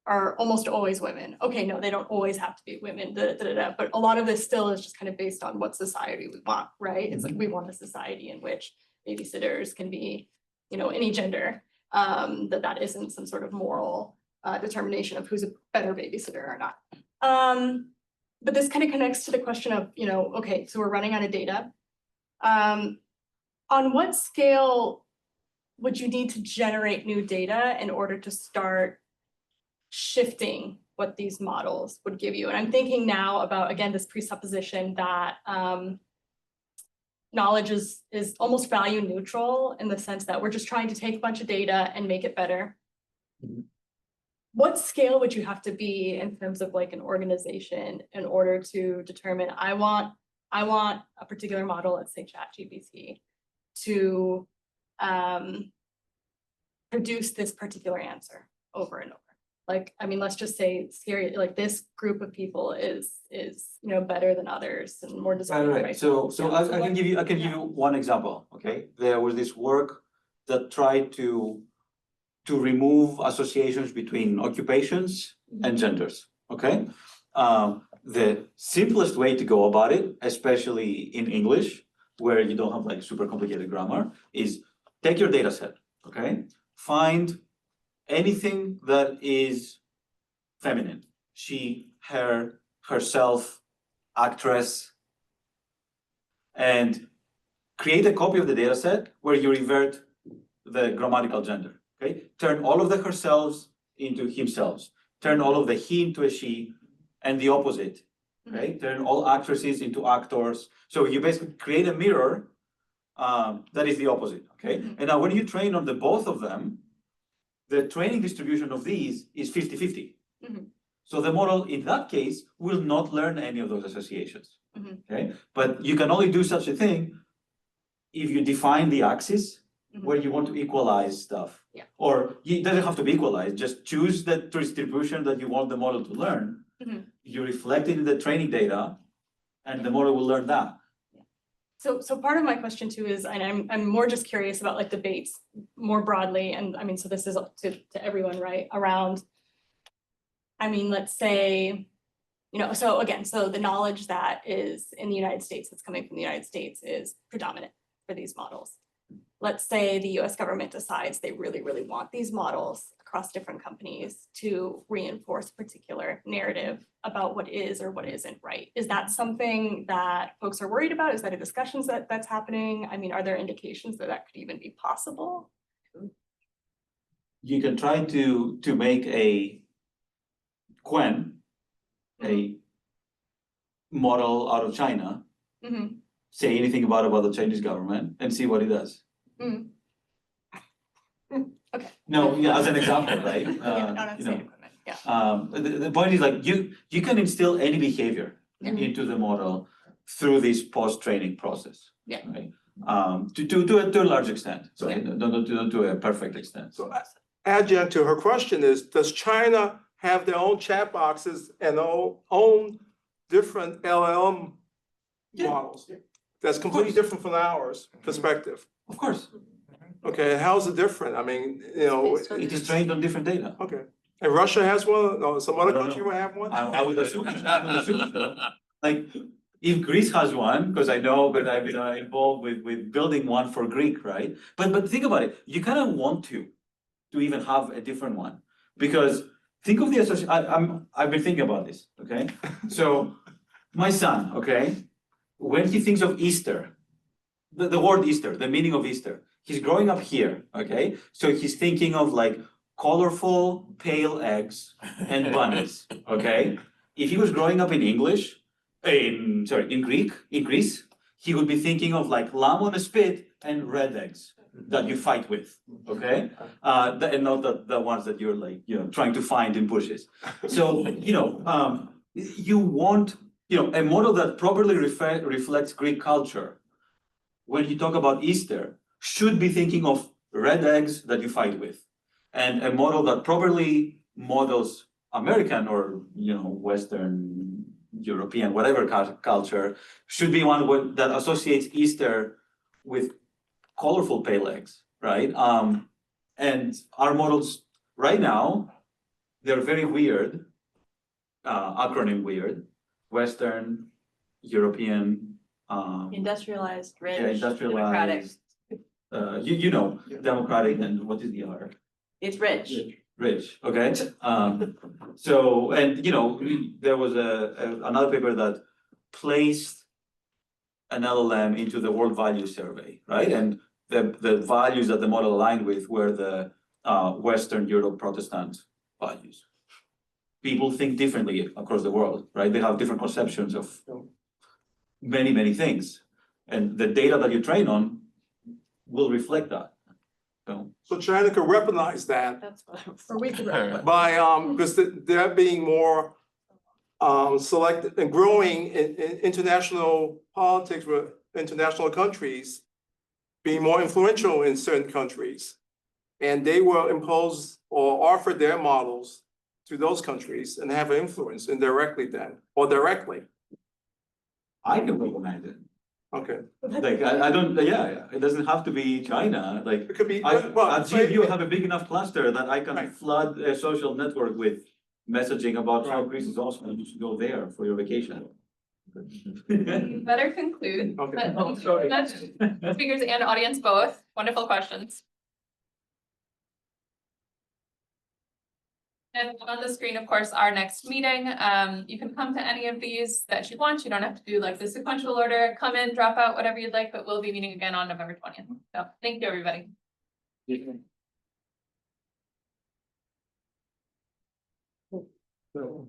are almost always women. Okay, no, they don't always have to be women, but a lot of this still is just kind of based on what society we want, right? It's like we want a society in which babysitters can be, any gender. That isn't some sort of moral determination of who's a better babysitter or not. But this kind of connects to the question of, okay, so we're running out of data. On what scale would you need to generate new data in order to start shifting what these models would give you? And I'm thinking now about, again, this presupposition that knowledge is almost value neutral in the sense that we're just trying to take a bunch of data and make it better. Mhm. What scale would you have to be in terms of like an organization in order to determine, I want a particular model, let's say ChatGPT, to produce this particular answer over and over? Like, I mean, let's just say scary, like this group of people is better than others and more deserving. Right. So Yeah, I can give you one example, okay? There was this work that tried to remove associations between occupations and genders, okay? The simplest way to go about it, especially in English, where you don't have like super complicated grammar, is take your data set, okay? Find anything that is feminine, she, her, herself, actress, and create a copy of the data set where you revert the grammatical gender, okay? Turn all of the herselves into himselves, turn all of the he into a she, and the opposite, okay? Turn all actresses into actors. So you basically create a mirror that is the opposite, okay? And now when you train on the both of them, the training distribution of these is 50-50. So the model in that case will not learn any of those associations, okay? But you can only do such a thing if you define the axis where you want to equalize stuff. Yeah. Or it doesn't have to be equalized, just choose the distribution that you want the model to learn. You reflect it in the training data and the model will learn that. So part of my question too is, and I'm more just curious about like debates more broadly, and I mean, so this is up to everyone, right? Around, I mean, let's say, so again, so the knowledge that is in the United States, that's coming from the United States, is predominant for these models. Let's say the US government decides they really, really want these models across different companies to reinforce a particular narrative about what is or what isn't right. Is that something that folks are worried about? Is that a discussion that's happening? I mean, are there indications that that could even be possible? You can try to make a model out of China, say anything about the Chinese government and see what it does. Okay. No, yeah, as an example, right? The point is like you can instill any behavior into the model through this post-training process. Yeah. Right? To a large extent. So not to a perfect extent. So adjunct to her question is, does China have their own chat boxes and own different LLM models? That's completely different from ours perspective. Of course. Okay, how's it different? I mean, It is trained on different data. okay. And Russia has one, or some other I don't country will have one? I would assume so. Like, if Greece has one, because I know, but I've been involved with building one for Greek, right? But think about it, you kind of want to even have a different one. Because think of the association, I've been thinking about this, okay? So, my son, okay, when he thinks of Easter, the word Easter, the meaning of Easter, he's growing up here, okay? So he's thinking of like colorful, pale eggs and bunnies, okay? If he was growing up in in Greece, he would be thinking of like lamb on a spit and red eggs that you fight with, okay? And not the ones that you're like, trying to find in bushes. So, you want, a model that properly reflects Greek culture. When you talk about Easter, should be thinking of red eggs that you fight with. And a model that properly models American or, Western, European, whatever culture, should be one that associates Easter with colorful pale eggs, right? And our models right now, they're very weird, acronym weird, Western, European, Industrialized, rich, industrialized, democratic. you know, Yeah. democratic and what is the other? It's rich. Rich, okay? So, and you know, there was another paper that placed an LLM into the World Values Survey, right? And the values that the model aligned with were the Western Europe Protestant values. People think differently across the world, right? They have different conceptions of many, many things. And the data that you train on will reflect that. So China could weaponize that That's what I was. Or we could. by, because they're being more selected and growing in international politics with international countries, being more influential in certain countries. And they will impose or offer their models to those countries and have an influence indirectly then, or directly. I can recognize it. Okay, Like, I don't, yeah, it doesn't have to be China, like. it could be, At Ziyu, have a big enough cluster that I can Right. flood a social network with messaging about how Right. Greece is awesome, and you should go there for your vacation. You better conclude, Okay. but Oh, sorry. that's speakers and audience both, wonderful questions. And on the screen, of course, our next meeting, you can come to any of these that you want, you don't have to do like the sequential order, come in, drop out, whatever you'd like, but we'll be meeting again on November 20th. So, thank you, everybody. So,